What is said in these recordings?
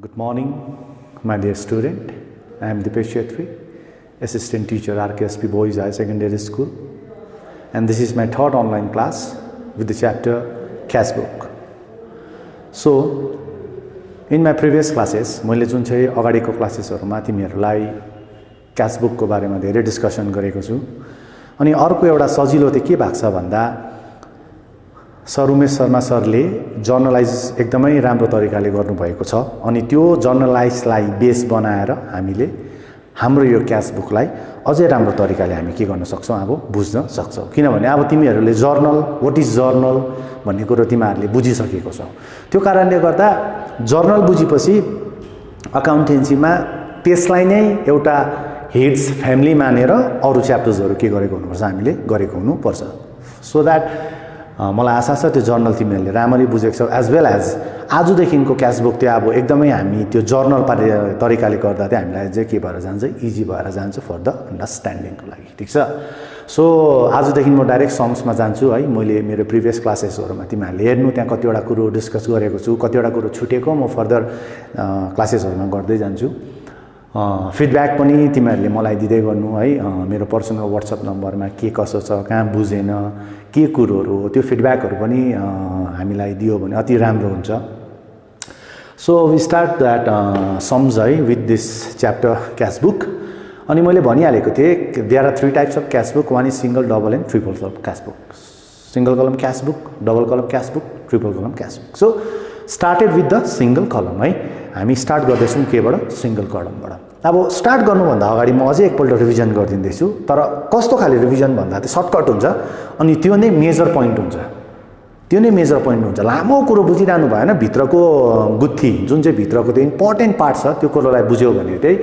Good morning, my dear student. I am Dipesh Chetri, Assistant Teacher, RKSP Boys High Secondary School, and this is my third online class with the chapter Cash Book. So, in my previous classes, मैले जुन चाहिँ अगाडिको क्लासेसहरुमा तिमीहरुलाई cash बुकको बारेमा धेरै discussion गरेको छु। अनि अर्को एउटा सजिलो चाहिँ के भएको छ भन्दा सर उमेश शर्मा सरले जर्नलाइज एकदमै राम्रो तरिकाले गर्नुभएको छ। अनि त्यो जर्नलाइजलाई बेस बनाएर हामीले हाम्रो यो क्याश बुकलाई अझै राम्रो तरिकाले हामी के गर्न सक्छौं, अब बुझ्न सक्छौं। किनभने अब तिमीहरुले जर्नल, व्हाट इज जर्नल भन्ने कुरा तिमीहरुले बुझिसकेको छौ। त्यो कारणले गर्दा जर्नल बुझिपछि अकाउन्टेन्सीमा त्यसलाई नै एउटा हेड्स फ्यामिली मानेर अरु च्याप्टर्सहरु के गरेको हुनुपर्छ, हामीले गरेको हुनुपर्छ। सो दैट मलाई आशा छ त्यो जर्नल तिमीहरुले राम्ररी बुझेको छौ। एज वेल एज आजदेखिको क्याश बुक त्यो अब एकदमै हामी त्यो जर्नल तरिकाले गर्दा चाहिँ हामीलाई चाहिँ के भएर जान्छ, इजी भएर जान्छ फर द अन्डरस्ट्यान्डिङको लागि। ठीक छ। सो आजदेखि म डाइरेक्ट सम्समा जान्छु है। मैले मेरो प्रिभियस क्लासेसहरुमा तिमीहरुले हेर्नु त्यहाँ कतिवटा कुरो डिस्कस गरेको छु, कतिवटा कुरो छुटेको म फर्दर क्लासेसहरुमा गर्दै जान्छु। फिडब्याक पनि तिमीहरुले मलाई दिदै गर्नु है। मेरो पर्सनल व्हाट्सएप नम्बरमा के कसो छ, कहाँ बुझेन, के कुरोहरु हो, त्यो फिडब्याकहरु पनि हामीलाई दियो भने अति राम्रो हुन्छ। So we start that sums है with this chapter cash book. अनि मैले भनिहालेको थिए there are three types of cash book. One is single, double and triple कलम क्याश बुक। सिंगल कलम क्याश बुक, डबल कलम क्याश बुक, ट्रिपल कलम cash book. So started with the single कलम है। हामी स्टार्ट गर्दैछौं केबाट, सिंगल कलमबाट। अब स्टार्ट गर्नुभन्दा अगाडि म अझै एकपल्ट रिभिजन गरिदिन्दैछु। तर कस्तो खाले रिभिजन भन्दा चाहिँ सर्टकट हुन्छ अनि त्यो नै मेजर पोइन्ट हुन्छ। त्यो नै मेजर पोइन्ट हुन्छ। लामो कुरो बुझिरहनु भएन, भित्रको गुत्थी जुन चाहिँ भित्रको त्यो इम्पोर्टेन्ट पार्ट छ त्यो कुरोलाई बुझ्यौ भने चाहिँ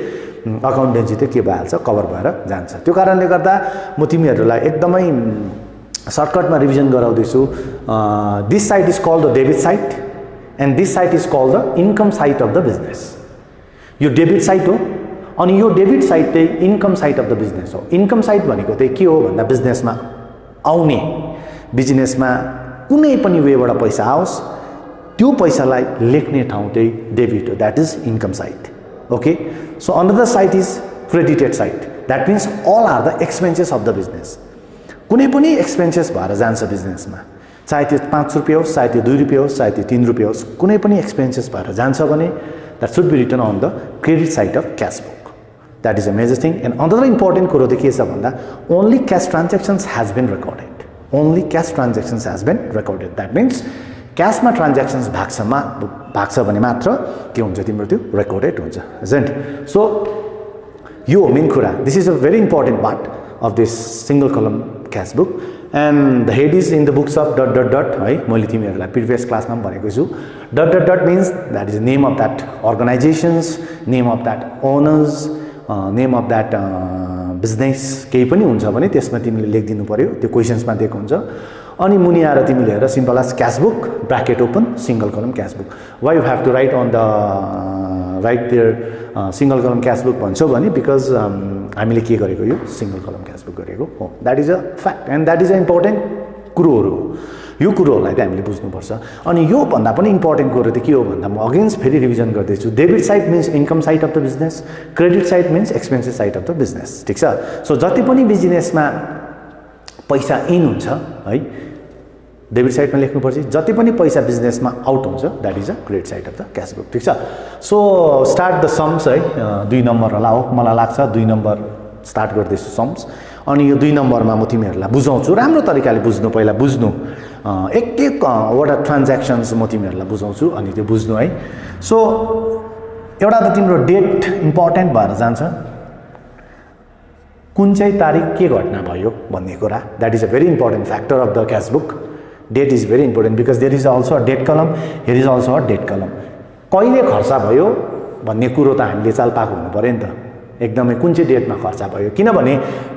अकाउन्टेन्सी चाहिँ के भइहाल्छ, कभर भएर जान्छ। त्यो कारणले गर्दा म तिमीहरुलाई एकदमै सर्टकटमा रिभिजन गराउँदैछु। This side is called the debit side and this side is called the income side of the business. यो डेबिट साइड हो अनि यो डेबिट साइड चाहिँ income side of the business हो। इन्कम साइड भनेको चाहिँ के हो भन्दा बिजनेसमा आउने, बिजनेसमा कुनै पनि वेबाट पैसा आओस् त्यो पैसालाई लेख्ने ठाउँ चाहिँ डेबिट हो। That is income side. Okay. So another side is credited side. That means all are the expenses of the business. कुनै पनि एक्सपेन्सेस भएर जान्छ बिजनेसमा, चाहे त्यो 5 रुपैयाँ होस्, चाहे त्यो 2 रुपैयाँ होस्, चाहे त्यो 3 रुपैयाँ होस्, कुनै पनि एक्सपेन्सेस भएर जान्छ भने that should be written on the credit side of cash book. That is a major thing. And another important kuro the case bhanda only cash transactions has been recorded. Only cash transactions has been recorded. That means cash ma transactions bhagcha bhane matra ke huncha timro त्यो recorded huncha, isn't it? So yo main kura, this is a very important part of this single column cash book. And the head is in the books of ... है। मैले तिमीहरुलाई previous क्लासमा पनि भनेको छु। ... means that is the name of that organizations, name of that owners, name of that business केही पनि हुन्छ भने त्यसमा तिमीले लेखिदिनु पर्यो। त्यो क्वेशन्समा दिएको हुन्छ। अनि मुनि आएर तिमीले हेर simple as cash book bracket open single कलम cash book. Why you have to write on the right there single कलम क्याश बुक भन्छौ भने बिकज हामीले के गरेको यो सिंगल कलम क्याश बुक गरेको हो। That is a fact and that is a important कुरोहरु हो। यो कुरोहरुलाई चाहिँ हामीले बुझ्नुपर्छ। अनि यो भन्दा पनि इम्पोर्टेन्ट कुरो चाहिँ के हो भन्दा म अगेन्स फेरि रिभिजन गर्दैछु। Debit side means income side of the business, credit side means expenses side of the business. ठीक छ। सो जति पनि बिजनेसमा पैसा इन हुन्छ है डेबिट साइडमा लेख्नुपर्छ। जति पनि पैसा बिजनेसमा आउट हुन्छ that is a credit side of the cash book. ठीक छ। सो स्टार्ट द सम्स है। 2 नम्बर होला हो मलाई लाग्छ। 2 नम्बर स्टार्ट गर्दैछु सम्स। अनि यो 2 नम्बरमा म तिमीहरुलाई बुझाउँछु। राम्रो तरिकाले बुझ्नु, पहिला बुझ्नु। एक वटा ट्रान्ज्याक्सन्स म तिमीहरुलाई बुझाउँछु अनि त्यो बुझ्नु है। सो एउटा त तिम्रो डेट इम्पोर्टेन्ट भएर जान्छ। कुन चाहिँ तारिख के घटना भयो भन्ने कुरा, that is a very important factor of the cash book. Date is very important because there is also a date कलम, here is also a date कलम। कहिले खर्च भयो भन्ने कुरो त हामीले चाल पाएको हुनु पर्यो नि त। एकदमै कुन चाहिँ डेटमा खर्च भयो, किनभने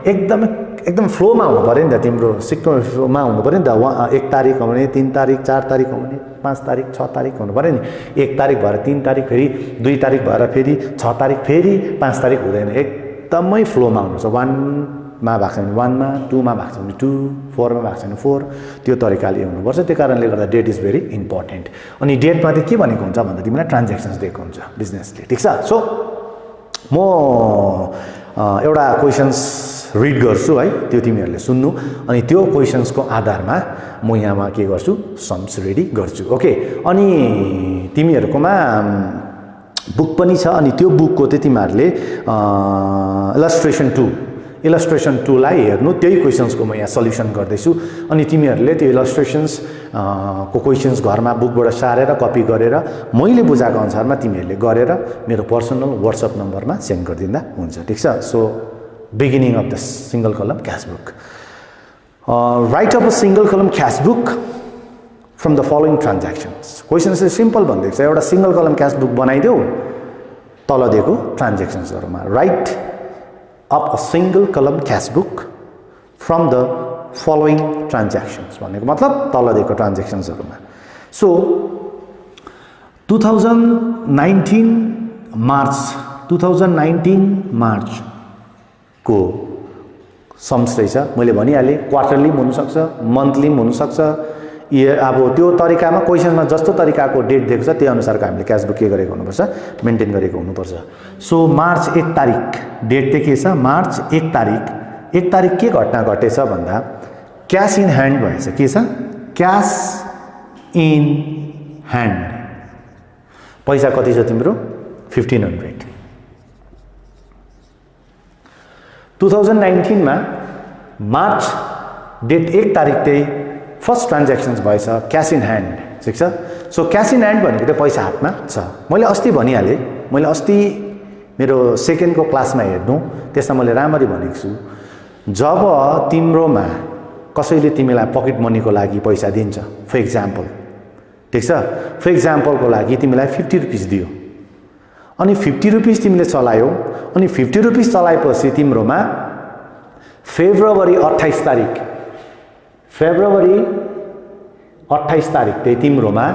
एकदम फ्लोमा हुनु पर्यो नि त। तिम्रो सिक्वेन्समा हुनु पर्यो नि त। 1 तारिख हो भने 3 तारिख, 4 तारिख हो भने 5 तारिख, 6 तारिख हुनु पर्यो नि। 1 तारिख भएर 3 तारिख, फेरि 2 तारिख भएर फेरि 6 तारिख, फेरि 5 तारिख हुँदैन। एकदमै फ्लोमा हुनुपर्छ। 1 मा भएको छ भने 1 मा, 2 मा भएको छ भने 2, 4 मा भएको छ भने 4, त्यो तरिकाले हुनुपर्छ। त्यो कारणले गर्दा डेट इज भेरी इम्पोर्टेन्ट। अनि डेटमा चाहिँ के भनेको हुन्छ भन्दा तिमीलाई ट्रान्ज्याक्सन्स दिएको हुन्छ बिजनेसले, ठीक छ। सो म एउटा क्वेशन्स रिड गर्छु है, त्यो तिमीहरूले सुन्नु, अनि त्यो क्वेशन्सको आधारमा म यहाँमा के गर्छु, सम्स रेडी गर्छु। ओके, अनि तिमीहरूकोमा बुक पनि छ, अनि त्यो बुकको चाहिँ तिमीहरूले इलस्ट्रेसन 2 लाई हेर्नु, त्यही क्वेशन्सको म यहाँ सल्युसन गर्दैछु। अनि तिमीहरूले त्यो इलस्ट्रेसन्स को क्वेशन्स घरमा बुकबाट सारेर कपी गरेर मैले बुझाएको अनुसारमा तिमीहरूले गरेर मेरो पर्सनल व्हाट्सएप नम्बरमा सेन्ड गरिदिँदा हुन्छ, ठीक छ। So beginning of the single column cash book. Write up a single column cash book from the following transactions. Question is simple भन्दैछ, एउटा single column cash book बनाइदेऊ तल दिएको ट्रान्ज्याक्सन्सहरुमा। Write up a single column cash book from the following transactions भनेको मतलब तल दिएको ट्रान्ज्याक्सन्सहरुमा। So 2019 March को सम्स रहेछ। मैले भनिहालेँ क्वार्टरली पनि हुनसक्छ, मन्थली पनि हुनसक्छ। अब त्यो तरिकामा क्वेशनमा जस्तो तरिकाको डेट दिएको छ त्यही अनुसारको हामीले क्याश बुक के गरेको हुनुपर्छ, मेन्टेन गरेको हुनुपर्छ। सो मार्च 1 तारिक डेट चाहिँ के छ, मार्च 1 तारिक के घटना घटेछ भन्दा क्यास इन ह्यान्ड भएछ। के छ, क्यास इन ह्यान्ड। पैसा कति छ तिम्रो, 1500। 2019 मा मार्च डेट 1 तारिक चाहिँ फर्स्ट ट्रान्ज्याक्सन्स भएछ क्यास इन ह्यान्ड, ठिक छ। सो क्यास इन ह्यान्ड भनेको चाहिँ पैसा हातमा छ। मैले अस्ति भनिहालेँ, मैले अस्ति मेरो सेकेन्डको क्लासमा हेर्नु, त्यसमा मैले राम्ररी भनेको छु, जब तिम्रोमा कसैले तिमीलाई पकेट मनीको लागि पैसा दिन्छ, फर इक्जाम्पल, ठिक छ, फर इक्जाम्पलको लागि तिमीलाई 50 रुपिस दियो, अनि 50 रुपिस तिमीले चलायौ, अनि 50 रुपिस चलाएपछि तिम्रोमा फेब्रुअरी 28 तारिक चाहिँ तिम्रोमा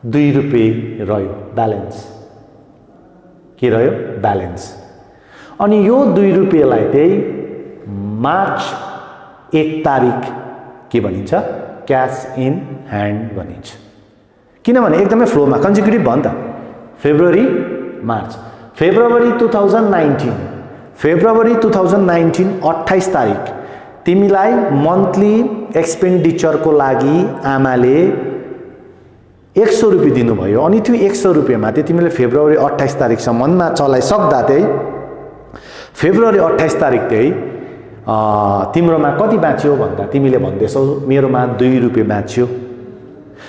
2 रुपियाँ रह्यो ब्यालेन्स। के रह्यो, ब्यालेन्स। अनि यो 2 रुपियाँलाई चाहिँ मार्च 1 तारिक के भनिन्छ, क्यास इन ह्यान्ड भनिन्छ। किनभने एकदमै फ्लोमा कन्जिक्युटिभ भयो नि त। फेब्रुअरी 28 तारिक तिमीलाई मन्थली एक्सपेन्डिचरको लागि आमाले 100 रुपियाँ दिनुभयो, अनि त्यो 100 रुपियाँमा चाहिँ तिमीले फेब्रुअरी 28 तारिकसम्ममा चलाइसक्दा चाहिँ फेब्रुअरी 28 तारिक चाहिँ तिम्रोमा कति बाँच्यो भन्दा तिमीले भन्दैछौ मेरोमा 2 रुपियाँ बाँच्यो।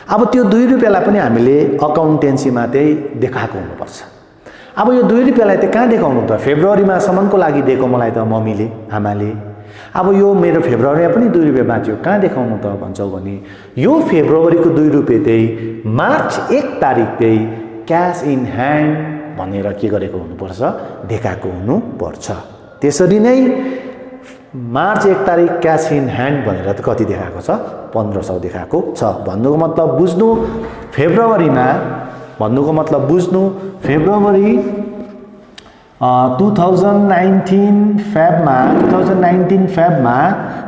अब त्यो 2 रुपियाँलाई पनि हामीले अकाउन्टेन्सीमा चाहिँ देखाएको हुनुपर्छ। अब यो 2 रुपियाँलाई चाहिँ कहाँ देखाउनु त, फेब्रुअरीमा सम्मको लागि दिएको मलाई त मम्मीले, आमाले। अब यो मेरो फेब्रुअरीमा पनि 2 रुपियाँ बाँच्यो, कहाँ देखाउनु त भन्छौ भने यो फेब्रुअरीको 2 रुपियाँ चाहिँ मार्च 1 तारिक चाहिँ क्यास इन ह्यान्ड भनेर के गरेको हुनुपर्छ, देखाएको हुनुपर्छ। त्यसरी नै मार्च 1 तारिक क्यास इन ह्यान्ड भनेर त कति देखाएको छ, 1500 देखाएको छ। भन्नुको मतलब बुझ्नु, फेब्रुअरीमा भन्नुको मतलब बुझ्नु, फेब्रुअरी 2019 फेबमा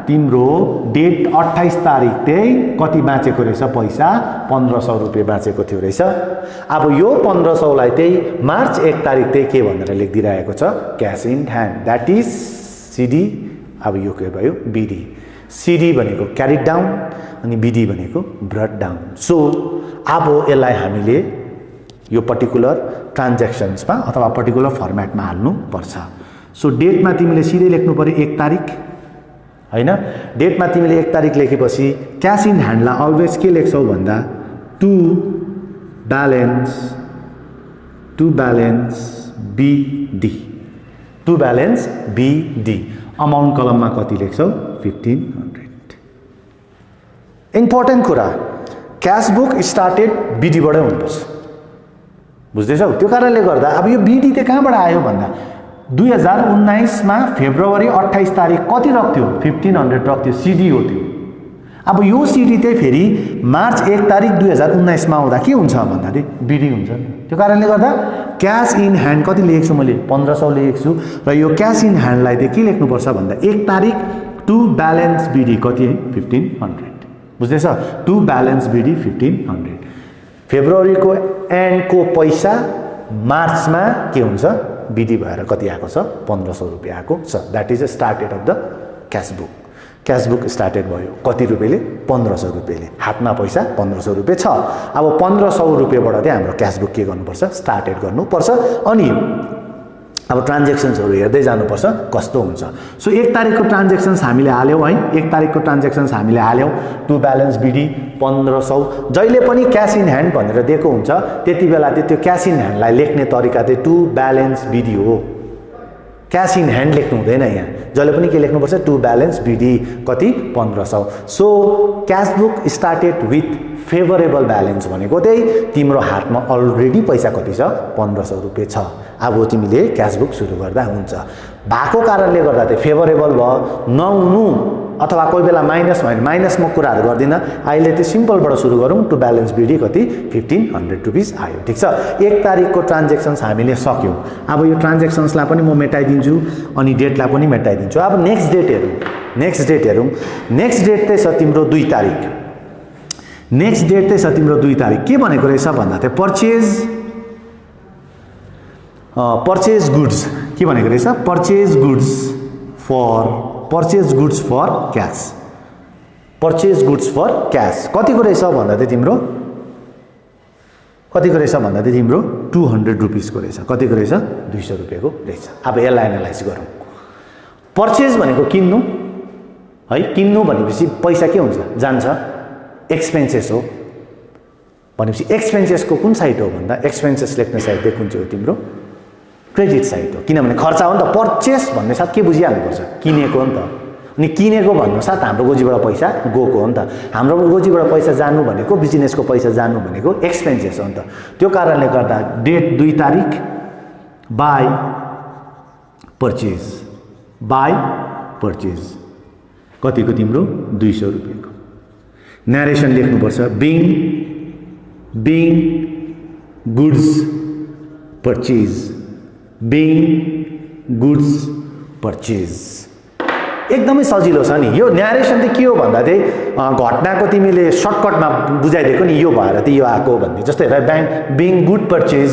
तिम्रो डेट 28 तारिक चाहिँ कति बाँचेको रहेछ, पैसा 1500 रुपियाँ बाँचेको थियो रहेछ। अब यो 1500 लाई चाहिँ मार्च 1 तारिक चाहिँ के भनेर लेखिदिरहेको छ, cash in hand, that is CD. अब यो के भयो, बीडी। सीडी भनेको क्यारिड डाउन अनि बीडी भनेको ब्रट डाउन। सो अब यसलाई हामीले यो पर्टिकुलर ट्रान्ज्याक्सन्समा अथवा पर्टिकुलर फर्मेटमा हाल्नु पर्छ। सो डेटमा तिमीले सिधै लेख्नु पर्यो 1 तारिक, हैन। डेटमा तिमीले 1 तारिक लेखेपछि क्यास इन ह्यान्डलाई अलवेज के लेख्छौ भन्दा टु ब्यालेन्स बीडी। अमाउन्ट कलममा कति लेख्छौ, 1500। इम्पोर्टेन्ट कुरा, क्यास बुक स्टार्टेड बीडीबाटै हुनुपर्छ, बुझ्दैछौ। त्यो कारणले गर्दा अब यो बीडी चाहिँ कहाँबाट आयो भन्दा 2019 मा फेब्रुअरी 28 तारिक कति रख्थ्यो, 1500 रख्थ्यो, सीडी हो त्यो। अब यो सिडी चाहिँ फेरि मार्च 1 तारिक 2019 मा आउँदा के हुन्छ भन्दा चाहिँ बिडी हुन्छ नि। त्यो कारणले गर्दा क्याश इन ह्यान्ड कति लेखेको छु मैले 1500 लेखेको छु र यो क्याश इन ह्यान्डलाई चाहिँ के लेख्नुपर्छ भन्दा 1 तारिक टु ब्यालेन्स बिडी कति है 1500 बुझ्दैछ। टु ब्यालेन्स बिडी 1500 फेब्रुअरीको एन्डको पैसा मार्चमा के हुन्छ बिडी भएर कति आएको छ 1500 रुपैयाँ आएको छ। That is a started of the cash book. Cash book started भयो कति रुपैयाँले 1500 रुपैयाँले हातमा पैसा 1500 रुपैयाँ छ। अब 1500 रुपैयाँबाट चाहिँ हाम्रो क्याश बुक के गर्नुपर्छ स्टार्टेड गर्नुपर्छ अनि अब ट्रान्ज्याक्सन्सहरु हेर्दै जानुपर्छ कस्तो हुन्छ। सो 1 तारिकको ट्रान्ज्याक्सन्स हामीले हाल्यौं है 1 तारिकको ट्रान्ज्याक्सन्स हामीले हाल्यौं टु ब्यालेन्स बिडी 1500 जहिले पनि क्याश इन ह्यान्ड भनेर दिएको हुन्छ त्यति बेला त्यो क्याश इन ह्यान्डलाई लेख्ने तरिका चाहिँ टु ब्यालेन्स बिडी हो। क्याश इन ह्यान्ड लेख्नु हुँदैन यहाँ जहिले पनि के लेख्नुपर्छ टु ब्यालेन्स बिडी कति 1500। So cash book started with favourable balance भनेको चाहिँ तिम्रो हातमा अलरेडी पैसा कति छ 1500 रुपैयाँ छ। अब तिमीले क्याश बुक सुरु गर्दा हुन्छ भएको कारणले गर्दा चाहिँ फेभरेबल भयो नहुनु अथवा कोही बेला माइनस भयो माइनस म कुराहरु गर्दिन। अहिले चाहिँ सिम्पलबाट सुरु गरौँ टु ब्यालेन्स बिडी कति 1500 रुपैयाँ आयो ठीक छ। 1 तारिकको ट्रान्ज्याक्सन्स हामीले सक्यौं। अब यो ट्रान्ज्याक्सन्सलाई पनि म मेटाइदिन्छु अनि डेटलाई पनि मेटाइदिन्छु। अब नेक्स्ट डेट हेरौँ नेक्स्ट डेट चाहिँ छ तिम्रो 2 तारिक। नेक्स्ट डेट चाहिँ छ तिम्रो 2 तारिक के भनेको रहेछ भन्दा चाहिँ परचेज गुड्स के भनेको रहेछ purchase goods for cash purchase goods for cash कतिको रहेछ भन्दा चाहिँ तिम्रो कतिको रहेछ भन्दा चाहिँ तिम्रो 200 रुपीस को रहेछ कतिको रहेछ 200 रुपैयाँको रहेछ। अब यसलाई एनालाइज गरौँ। परचेज भनेको किन्नु है किन्नु भनेपछि पैसा के हुन्छ जान्छ एक्सपेन्सेस हो भनेपछि एक्सपेन्सेसको कुन साइड हो भन्दा एक्सपेन्सेस लेख्ने साइड चाहिँ कुन चाहिँ हो तिम्रो क्रेडिट साइड हो किनभने खर्च हो नि त। परचेस भन्ने साथ के बुझिहाल्नुपर्छ किनेको हो नि त अनि किनेको भन्नु साथ हाम्रो गोजीबाट पैसा गएको हो नि त। हाम्रो गोजीबाट पैसा जानु भनेको बिजनेसको पैसा जानु भनेको एक्सपेन्सेस हो नि त। त्यो कारणले गर्दा डेट 2 तारिक बाई परचेज कतिको तिम्रो 200 रुपैयाँको न्यारेसन लेख्नुपर्छ बिङ गुड्स परचेज एकदमै सजिलो छ नि। यो न्यारेसन चाहिँ के हो भन्दा चाहिँ घटनाको तिमीले सर्टकटमा बुझाइदिएको नि यो भएर चाहिँ यो आएको भन्ने जस्तै हेर being good purchase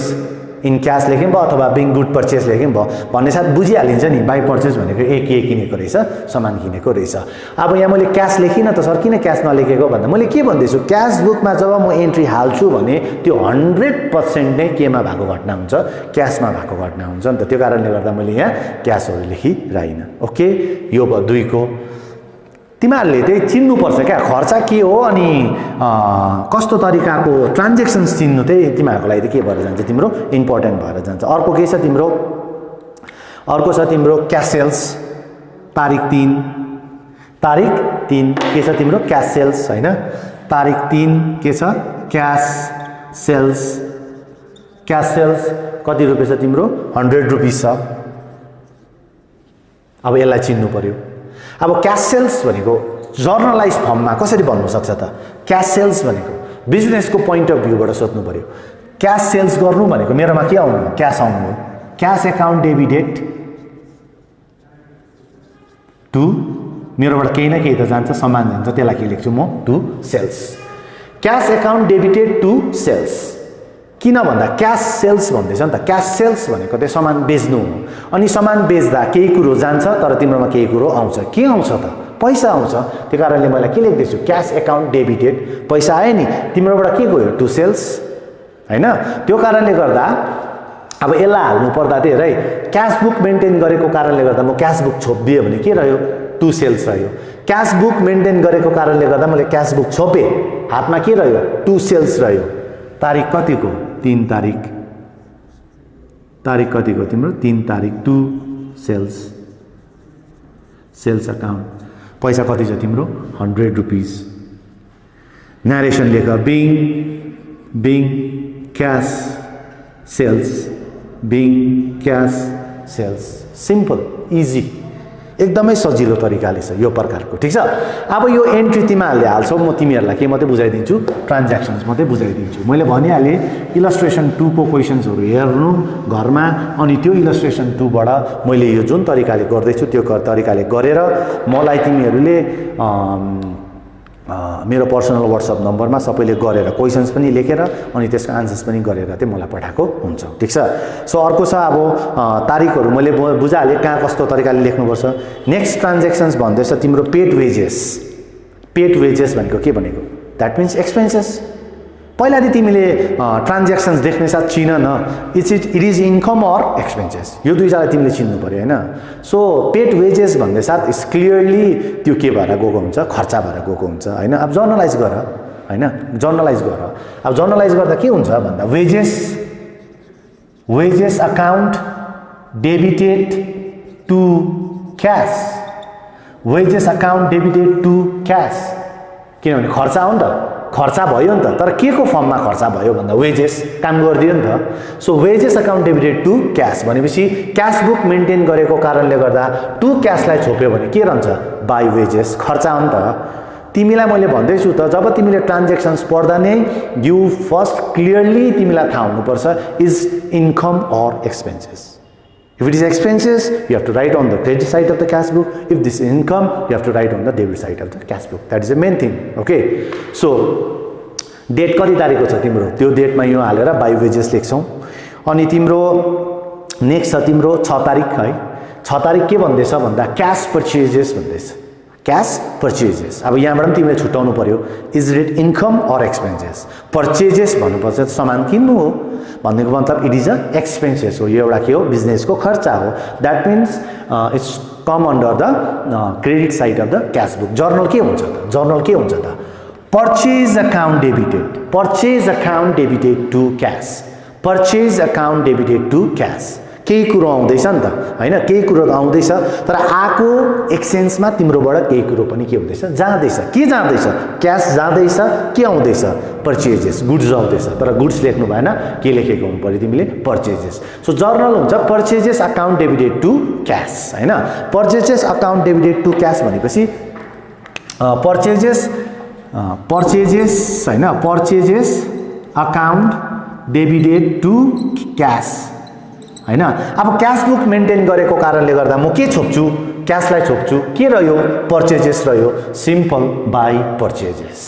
in cash लेख्यौँ भयो अथवा बिङ गुड परचेज लेख्यौँ भयो भन्ने साथ बुझिहालिन्छ नि बाई परचेज भनेको के किनेको रहेछ सामान किनेको रहेछ। अब यहाँ मैले क्याश लेखिनँ त सर किन क्याश नलेखेको भन्दा मैले के भन्दैछु क्याश बुकमा जब म एन्ट्री हाल्छु भने त्यो 100% नै केमा भएको घटना हुन्छ क्याशमा भएको घटना हुन्छ नि त। त्यो कारणले गर्दा मैले यहाँ क्याशहरू लेखिरहेन। ओके यो भयो 2 को। तिमीहरूले चाहिँ चिन्नुपर्छ क्या खर्च के हो अनि कस्तो तरिकाको ट्रान्ज्याक्सन्स चिन्नु चाहिँ तिमीहरूको लागि के भएर जान्छ तिम्रो इम्पोर्टेन्ट भएर जान्छ। अर्को के छ तिम्रो अर्को छ तिम्रो क्याश सेल्स तारिक 3 के छ तिम्रो क्याश सेल्स हैन तारिक 3 के छ क्याश सेल्स कति रुपैयाँ छ तिम्रो 100 रुपीस छ। अब यसलाई चिन्नु पर्यो। अब क्याश सेल्स भनेको जर्नलाइज फर्ममा कसरी भन्नु सक्छ त क्याश सेल्स भनेको बिजनेसको पोइन्ट अफ भ्यूबाट सोध्नु पर्यो। क्याश सेल्स गर्नु भनेको मेरोमा के आउनु क्याश आउनु हो क्याश एकाउन्ट डेबिटेड टु मेरोबाट केही न केही त जान्छ सामान जान्छ त्यसलाई के लेख्छु म to sales cash account debited to sales किन भन्दा क्याश सेल्स भन्दैछ नि त। क्याश सेल्स भनेको चाहिँ सामान बेच्नु हो अनि सामान बेच्दा केही कुरो जान्छ तर तिम्रोमा केही कुरो आउँछ के आउँछ त पैसा आउँछ। त्यो कारणले मैले के लेख्दैछु क्याश एकाउन्ट डेबिटेड पैसा आयो नि तिम्रोबाट के गयो टु सेल्स हैन। त्यो कारणले गर्दा अब यसलाई हाल्नु पर्दा चाहिँ है क्याश बुक मेन्टेन गरेको कारणले गर्दा म क्याश बुक छोपिदिएँ भने के रह्यो टु सेल्स रह्यो। क्याश बुक मेन्टेन गरेको कारणले गर्दा मैले क्याश बुक छोपेँ हातमा के रह्यो टु सेल्स रह्यो। तारिक कतिको 3 तारिक कतिको तिम्रो 3 तारिक टु सेल्स अकाउन्ट पैसा कति छ तिम्रो 100 रुपीस। न्यारेसन लेख being cash sales simple easy एकदमै सजिलो तरिकाले छ यो प्रकारको ठीक छ। अब यो एन्ट्री तिमीहरूले हाल्छौ, म तिमीहरूलाई के मात्रै बुझाइदिन्छु, ट्रान्ज्याक्सन्स मात्रै बुझाइदिन्छु। मैले भनिहालेँ इलस्ट्रेसन 2 को क्वेसन्सहरू हेर्नु घरमा, अनि त्यो इलस्ट्रेसन 2 बाट मैले यो जुन तरिकाले गर्दैछु त्यो तरिकाले गरेर मलाई तिमीहरूले मेरो पर्सनल व्हाट्सएप नम्बरमा सबैले गरेर क्वेसन्स पनि लेखेर अनि त्यसको आन्सर्स पनि गरेर चाहिँ मलाई पठाएको हुन्छ ठीक छ। सो अर्को छ अब तारिकहरू मैले बुझाइहालेँ कहाँ कस्तो तरिकाले लेख्नुपर्छ। नेक्स्ट ट्रान्ज्याक्सन्स भन्दैछ तिम्रो पेड वेजेस। पेड वेजेस भनेको के भनेको, द्याट मिन्स एक्सपेन्सेस। पहिला चाहिँ तिमीले ट्रान्ज्याक्सन्स देख्ने साथ चिन न, it is income or expenses, यो दुईजनालाई तिमीले चिन्नु पर्यो होइन। सो पेड वेजेस भन्दै साथ इज क्लियरली त्यो के भएर गएको हुन्छ, खर्चा भएर गएको हुन्छ होइन। अब जर्नलाइज गर होइन, जर्नलाइज गर। अब जर्नलाइज गर्दा के हुन्छ भन्दा wages account debited to cash, wages account debited to cash, किनभने खर्चा हो नि त, खर्चा भयो नि त, तर के को फर्ममा खर्चा भयो भन्दा वेजेस काम गरिदियो नि त। So wages account debited to cash भनेपछि क्यास बुक मेन्टेन गरेको कारणले गर्दा टु क्यासलाई छोप्यो भने के रहन्छ, बाई वेजेस, खर्चा हो नि त। तिमीलाई मैले भन्दैछु त जब तिमीले ट्रान्ज्याक्सन्स पढ्दा नै यु फर्स्ट क्लियरली तिमीलाई थाहा हुनुपर्छ is income or expenses. If it is expenses, you have to write on the credit side of the cash book. If this is income, you have to write on the debit side of the cash book. That is the main thing. Okay. So, date कति तारिकको छ तिम्रो, त्यो डेटमा यो हालेर by wages लेख्छौ। अनि तिम्रो next छ तिम्रो 6 तारिक है। 6 तारिक के भन्दैछ भन्दा क्याश पर्चेजेस भन्दैछ, क्याश पर्चेजेस। अब यहाँबाट पनि तिमीले छुट्याउनु पर्यो, is it income or expenses. Purchases भन्नुपर्छ सामान किन्नु हो भन्नेको मतलब इट इज अ एक्सपेन्सेस हो, यो एउटा के हो, बिजनेसको खर्चा हो। That means it's come under the credit side of the cash book. Journal के हुन्छ त, जर्नल के हुन्छ त, purchase account debited, purchase account debited to cash, purchase account debited to cash. केही कुरो आउँदैछ नि त होइन, केही कुरो आउँदैछ तर आएको एक्सचेन्जमा तिम्रोबाट केही कुरो पनि के हुँदैछ, जाँदैछ। के जाँदैछ, क्यास जाँदैछ, के आउँदैछ, पर्चेजेस, गुड्स आउँदैछ। तर गुड्स लेख्नु भएन, के लेखेको हुनु पर्यो तिमीले, पर्चेजेस। सो जर्नल हुन्छ purchases account debited to cash होइन। Purchases account debited to cash भनेपछि पर्चेजेस होइन, purchases account debited to cash होइन। अब क्यास बुक मेन्टेन गरेको कारणले गर्दा म के छोप्छु, क्यासलाई छोप्छु, के रह्यो, पर्चेजेस रह्यो। Simple by purchases,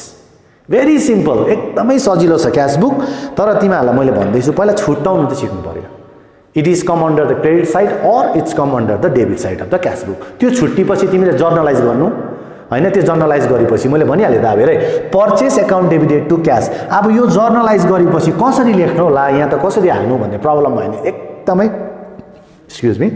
very simple, एकदमै सजिलो छ क्यास बुक। तर तिमीहरूलाई मैले भन्दैछु पहिला छुट्याउनु त सिक्नु पर्यो। It is come under the credit side or it's come under the debit side of the cash book. त्यो छुट्टीपछि तिमीले जर्नलाइज गर्नु होइन। त्यो जर्नलाइज गरेपछि मैले भनिहालेँ त हेर, purchase account debited to cash. अब यो जर्नलाइज गरेपछि कसरी लेख्नु होला, यहाँ त कसरी हाल्नु भन्ने प्रब्लम भयो नि, एकदमै एक्सक्युज मी,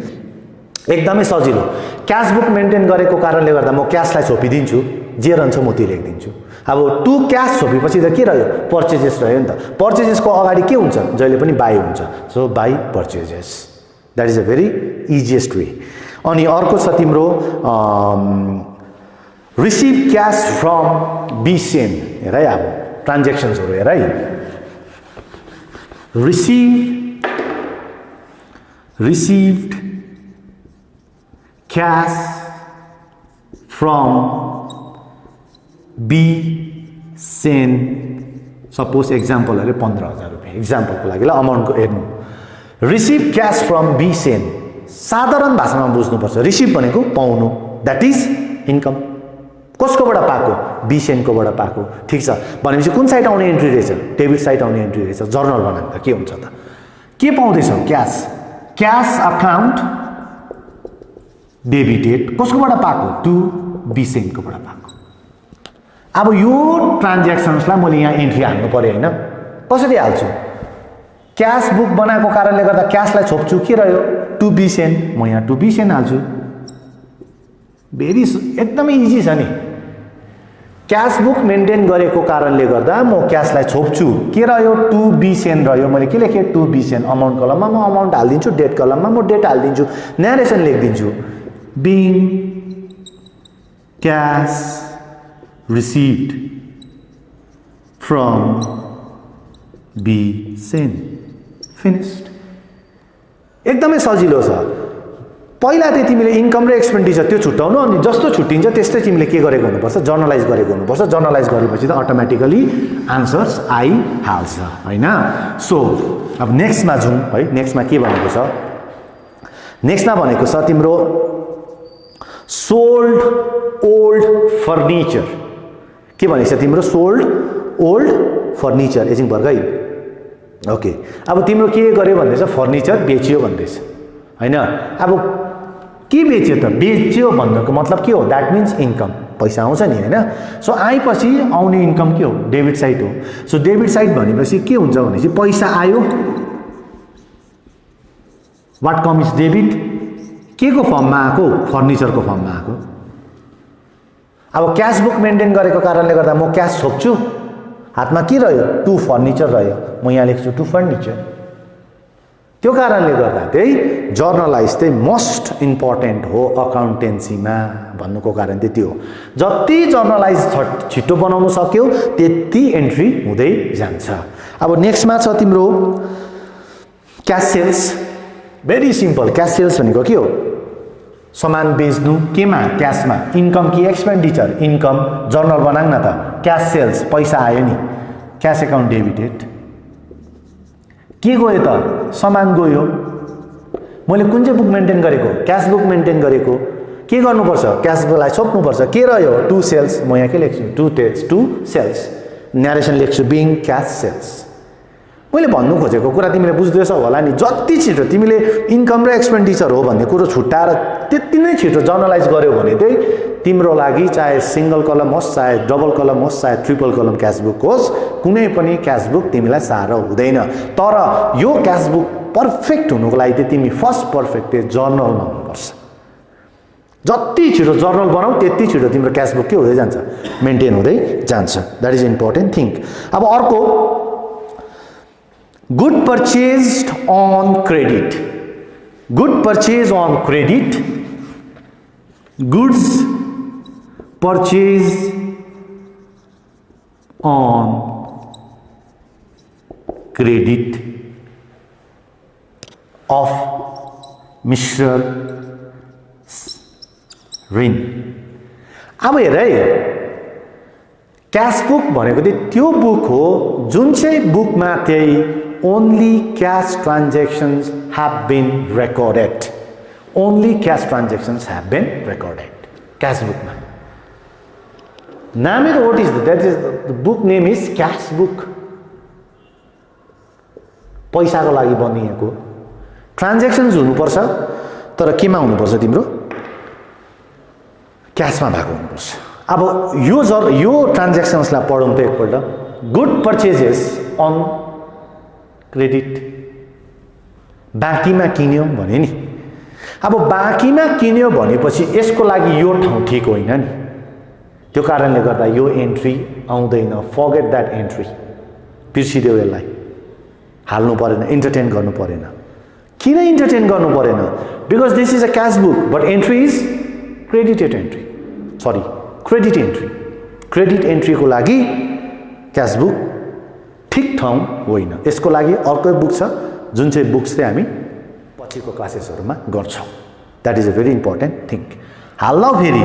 एकदमै सजिलो। क्यास बुक मेन्टेन गरेको कारणले गर्दा म क्यासलाई छोपिदिन्छु, जे रहन्छ म त्यो लेखिदिन्छु। अब टु क्यास छोपेपछि त के रह्यो, पर्चेजेस रह्यो नि त। पर्चेजेसको अगाडि के हुन्छ, जहिले पनि बाई हुन्छ। So by purchases, that is a very easiest way. अनि अर्को छ तिम्रो रिसिभ क्यास फ्रम बिसेन। हेर है, अब ट्रान्ज्याक्सन्सहरू हेर है, received cash from B sent, suppose example अरे 15,000 रुपियाँ एक्जाम्पलको लागि ल, अमाउन्टको हेर्नु। Receive cash from B sent, साधारण भाषामा बुझ्नुपर्छ। रिसिभ भनेको पाउनु, द्याट इज इन्कम। कसकोबाट पाएको, बी सेन्टकोबाट पाएको, ठिक छ। भनेपछि कुन साइड आउने एन्ट्री रहेछ, डेबिट साइड आउने एन्ट्री रहेछ। जर्नल बनाउँदा के हुन्छ त, के पाउँदैछौ, क्यास, क्यास अकाउन्ट डेबिटेड, कसकोबाट पाएको, टु बी सेन्टकोबाट पाएको। अब यो ट्रान्ज्याक्सन्सलाई मैले यहाँ एन्ट्री हाल्नु पर्यो होइन। कसरी हाल्छु, क्यास बुक बनाएको कारणले गर्दा क्यासलाई छोप्छु, के रह्यो, टु बी सेन्ट, म यहाँ टु बी सेन्ट हाल्छु। भेरी एकदमै इजी छ नि। क्यास बुक मेन्टेन गरेको कारणले गर्दा म क्यासलाई छोप्छु, के रह्यो, टु बी सेन्ट रह्यो। मैले के लेखेँ, टु बी सेन्ट। अमाउन्ट कलममा म अमाउन्ट हालिदिन्छु, डेट कलममा म डेट हालिदिन्छु, न्यारेसन लेखिदिन्छु। Being cash received from B sent, finished. एकदमै सजिलो छ। पहिला चाहिँ तिमीले इन्कम र एक्सपेन्डिचर त्यो छुट्याउनु अनि जस्तो छुट्टिन्छ त्यस्तै तिमीले के गरेको हुनुपर्छ जर्नलाइज गरेको हुनुपर्छ जर्नलाइज गरेपछि त अटोमेटिकली आन्सर्स आइहाल्छ हैन सो अब नेक्स्टमा जाउँ है नेक्स्टमा के भनेको छ नेक्स्टमा भनेको छ तिम्रो सोल्ड ओल्ड फर्निचर के भनेको छ तिम्रो सोल्ड ओल्ड फर्निचर एकछिन भर्खै ओके अब तिम्रो के गर्यो भन्दैछ फर्निचर बेच्यो भन्दैछ हैन अब के बेच्यो त बेच्यो भन्नुको मतलब के हो दैट मीन्स इन्कम पैसा आउँछ नि हैन सो आएपछि आउने इन्कम के हो डेबिट साइड हो सो डेबिट साइड भनेपछि के हुन्छ भनेपछि पैसा आयो व्हाट कम्स डेबिट के को फर्ममा आको फर्निचरको फर्ममा आको अब क्याश बुक मेन्टेन गरेको कारणले गर्दा म क्याश छोप्छु हातमा के रह्यो टु फर्निचर रह्यो म यहाँ लेख्छु टु फर्निचर त्यो कारणले गर्दा चाहिँ जर्नलाइज चाहिँ मोस्ट इम्पोर्टेन्ट हो अकाउन्टेन्सीमा भन्नुको कारण चाहिँ त्यो हो जति जर्नलाइज छिटो बनाउन सक्यो त्यति एन्ट्री हुँदै जान्छ अब नेक्स्टमा छ तिम्रो cash sales very simple cash sales भनेको के हो सामान बेच्नु केमा क्याशमा इन्कम कि एक्सपेन्डिचर इन्कम जर्नल बनाऊ न त क्याश सेल्स पैसा आयो नि क्याश एकाउन्ट डेबिटेड के गयो त सामान गयो मैले कुन चाहिँ बुक मेन्टेन गरेको क्याश बुक मेन्टेन गरेको के गर्नुपर्छ क्याश बुकलाई छोप्नुपर्छ के रह्यो टु सेल्स म यहाँ के लेख्छु टु सेल्स न्यारेसन लेख्छु बिङ क्याश सेल्स मैले भन्नु खोजेको कुरा तिमीले बुझ्दैछौ होला नि जति छिटो तिमीले इन्कम र एक्सपेन्डिचर हो भन्ने कुरो छुट्याएर त्यति नै छिटो जर्नलाइज गर्यो भने चाहिँ तिम्रो लागि चाहे सिंगल कलम होस् चाहे डबल कलम होस् चाहे ट्रिपल कलम क्याश बुक होस् कुनै पनि क्याश बुक तिमीलाई साह्रो हुँदैन तर यो क्याश बुक पर्फेक्ट हुनुको लागि चाहिँ तिमी फर्स्ट पर्फेक्ट जर्नलमा हुनुपर्छ जति छिटो जर्नल बनाऊ त्यति छिटो तिम्रो क्याश बुक के हुँदै जान्छ मेन्टेन हुँदै जान्छ दैट इज इम्पोर्टेन्ट थिङ अब अर्को good purchased on credit goods purchased on credit of Mr. Rin अब हेर है क्याश बुक भनेको चाहिँ त्यो बुक हो जुन चाहिँ बुकमा चाहिँ only cash transactions have been recorded only cash transactions have been recorded cash book ma name what is that is the book name is cash book पैसा को लागि बनिएको ट्रान्ज्याक्सन्स हुनु पर्छ तर केमा हुनु पर्छ तिम्रो क्याशमा भएको हुनु पर्छ अब यो ट्रान्ज्याक्सन्सलाई पढौं त एकपल्ट गुड परचेजेस अन क्रेडिट बाँकीमा किन्यो भने नि अब बाँकीमा किन्यो भनेपछि यसको लागि यो ठाउँ ठीक होइन नि त्यो कारणले गर्दा यो एन्ट्री आउँदैन फर्गेट दैट एन्ट्री बिर्सिदेऊ यसलाई हाल्नु परेन इन्टरटेन गर्नु परेन किन इन्टरटेन गर्नु परेन because this is a cash book but entry is credited entry sorry credit entry को लागि क्याश बुक ठीक ठाउँ होइन यसको लागि अर्कै बुक छ जुन चाहिँ बुक्स चाहिँ हामी पछिको क्लासेसहरुमा गर्छौं that is a very important thing हाल्न फेरि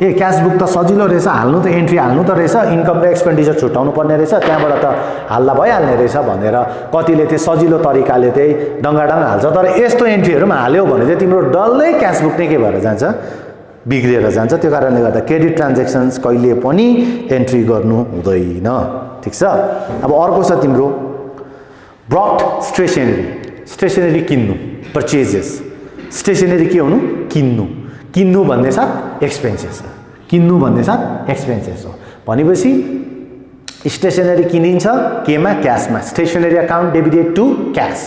ए क्याश बुक त सजिलो रहेछ हाल्नु त एन्ट्री हाल्नु त रहेछ इन्कम र एक्सपेन्डिचर छुटाउनु पर्ने रहेछ त्यहाँबाट त हाल्दा भइहाल्ने रहेछ भनेर कतिले चाहिँ सजिलो तरिकाले चाहिँ डङ्गाडङ हाल्छ तर यस्तो एन्ट्रीहरुमा हाल्यो भने चाहिँ तिम्रो डल्लै क्याश बुक नै के भएर जान्छ बिग्रेर जान्छ त्यो कारणले गर्दा क्रेडिट ट्रान्ज्याक्सन्स कहिले पनि एन्ट्री गर्नु हुँदैन ठीक छ अब अर्को छ तिम्रो ब्रट स्टेशनरी किन्नु परचेजेस स्टेशनरी के हुनु किन्नु भन्ने साथ एक्सपेन्सेस हो भनेपछि स्टेशनरी किनिन्छ केमा क्याशमा stationery account debited to cash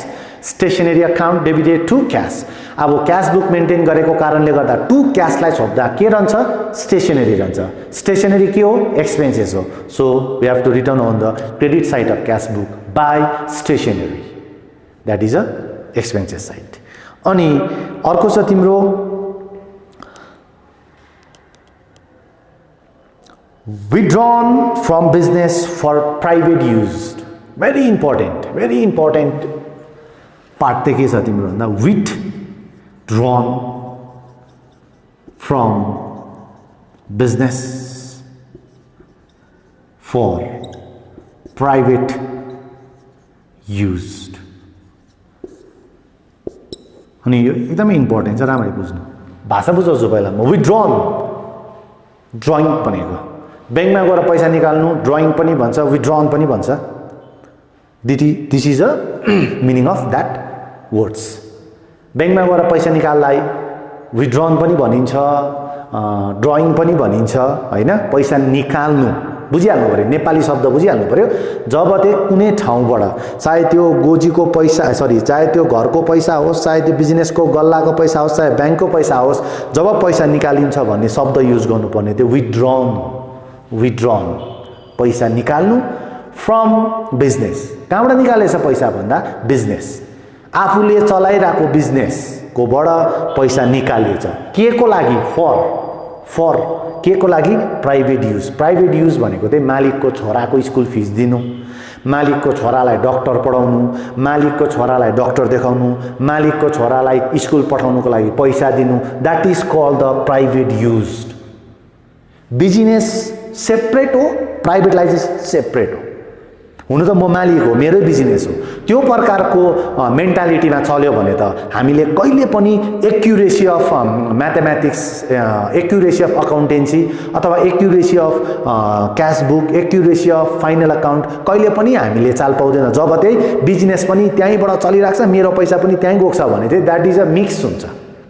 stationery account debited to cash अब क्याश बुक मेन्टेन गरेको कारणले गर्दा टु क्याशलाई छोप्दा के रहन्छ स्टेशनरी रहन्छ स्टेशनरी के हो एक्सपेन्सेस हो so we have to return on the credit side of cash book by stationery that is a expenses side अनि अर्को छ तिम्रो withdrawn from business for private use very important part के छ तिम्रो भन्दा withdrawn from business for private use. अनि यो एकदमै इम्पोर्टेन्ट छ, राम्ररी बुझ्नु। भाषा बुझ्छु पहिला म। विथड्रन ड्रइङ भनेको ब्याङ्कमा गएर पैसा निकाल्नु ड्रइङ पनि भन्छ, विथड्रन पनि भन्छ। This is a meaning of that words. ब्याङ्कमा गएर पैसा निकाल्नलाई विथड्रन पनि भनिन्छ, ड्रइङ पनि भनिन्छ हैन। पैसा निकाल्नु बुझिहाल्नु पर्यो, नेपाली शब्द बुझिहाल्नु पर्यो। जब त्यो कुनै ठाउँबाट चाहे त्यो गोजीको पैसा चाहे त्यो घरको पैसा होस्, चाहे त्यो बिजनेसको गल्लाको पैसा होस्, चाहे ब्याङ्कको पैसा होस्, जब पैसा निकालिन्छ भन्ने शब्द युज गर्नुपर्ने त्यो विथड्रन। विथड्रन पैसा निकाल्नु फ्रम बिजनेस। कहाँबाट निकालेछ पैसा भन्दा बिजनेस, आफूले चलाइरहेको बिजनेसकोबाट पैसा निकालिएछ। के को लागि? फर के को लागि? Private use. प्राइभेट युज भनेको चाहिँ मालिकको छोराको स्कुल फिस दिनु, मालिकको छोरालाई डक्टर पढाउनु, मालिकको छोरालाई डक्टर देखाउनु, मालिकको छोरालाई स्कुल पठाउनुको लागि पैसा दिनु। That is called the private use. Business separate हो, प्राइभेट लाइफ सेपरेट हो। हुनु त म मालिक हो, मेरै बिजनेस हो, त्यो प्रकारको मेन्टालिटीमा चल्यो भने त हामीले कहिले पनि accuracy of mathematics, accuracy of accountancy अथवा accuracy of cash book, accuracy of final account कहिले पनि हामीले चाल पाउँदैन। जब त्यही बिजनेस पनि त्यहीँबाट चलिरहेको छ, मेरो पैसा पनि त्यहीँ गएको छ भने चाहिँ द्याट इज अ मिक्स हुन्छ,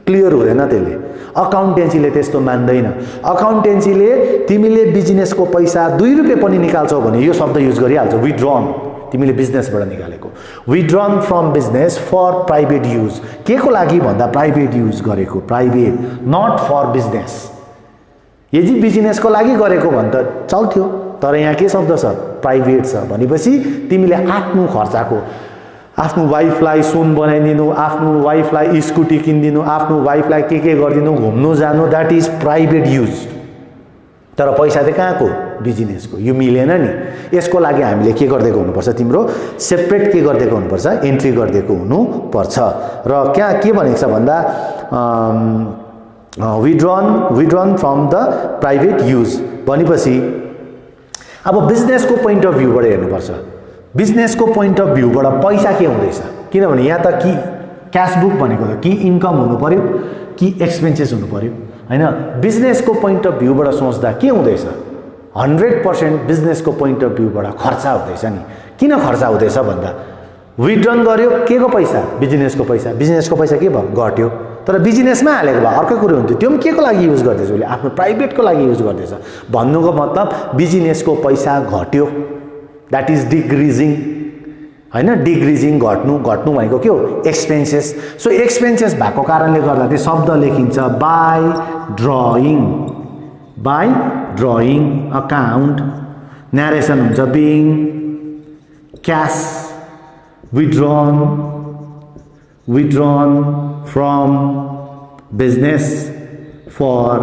क्लियर हुँदैन त्यसले। अकाउन्टेन्सीले त्यस्तो मान्दैन। अकाउन्टेन्सीले तिमीले बिजनेसको पैसा 2 रुपैयाँ पनि निकाल्छौ भने यो शब्द युज गरिहाल्छ, विथड्रन। तिमीले बिजनेसबाट निकालेको। Withdrawn from business for private use. के को लागि भन्दा प्राइभेट युज गरेको, प्राइभेट, नट फर बिजनेस। यदि बिजनेसको लागि गरेको भने त चल्थ्यो, तर यहाँ के शब्द छ? प्राइभेट छ भनेपछि तिमीले आफ्नो खर्चाको, आफ्नो वाइफलाई सुन बनाइदिनु, आफ्नो वाइफलाई स्कुटी किनिदिनु, आफ्नो वाइफलाई के गरिदिनु, घुम्नु जानु, द्याट इज प्राइभेट युज। तर पैसा चाहिँ कहाँको? बिजनेसको। यो मिलेन नि। यसको लागि हामीले के गरिदिएको हुनुपर्छ? तिम्रो सेपरेट के गरिदिएको हुनुपर्छ? एन्ट्री गरिदिएको हुनुपर्छ। र क्या के भनेको छ भन्दा विथड्रन फ्रम द प्राइभेट युज भनेपछि अब बिजनेसको पोइन्ट अफ भ्यूबाट हेर्नुपर्छ। बिजनेसको पोइन्ट अफ भ्यूबाट पैसा के हुँदैछ? किनभने यहाँ त कि क्यास बुक भनेको त कि इन्कम हुनु पर्यो कि एक्सपेन्सेस हुनु पर्यो हैन। बिजनेसको पोइन्ट अफ भ्यूबाट सोच्दा के हुँदैछ? 100% बिजनेसको पोइन्ट अफ भ्यूबाट खर्चा हुँदैछ नि। किन खर्चा हुँदैछ भन्दा विथड्रन गर्यो के को पैसा? बिजनेसको पैसा। बिजनेसको पैसा के भयो? घट्यो। तर बिजनेसमा हालेको भए अर्कै कुरो हुन्थ्यो। त्यो पनि के को लागि युज गर्दैछ? उसले आफ्नो प्राइभेटको लागि युज गर्दैछ। भन्नुको मतलब बिजनेसको पैसा घट्यो, द्याट इज डिक्रिजिङ हैन। डिक्रिजिङ, घट्नु भनेको के हो? एक्सपेन्सेस। सो एक्सपेन्सेस भएको कारणले गर्दा त्यो शब्द लेखिन्छ बाई ड्रइङ अकाउन्ट। न्यारेसन हुन्छ being cash withdrawn from business for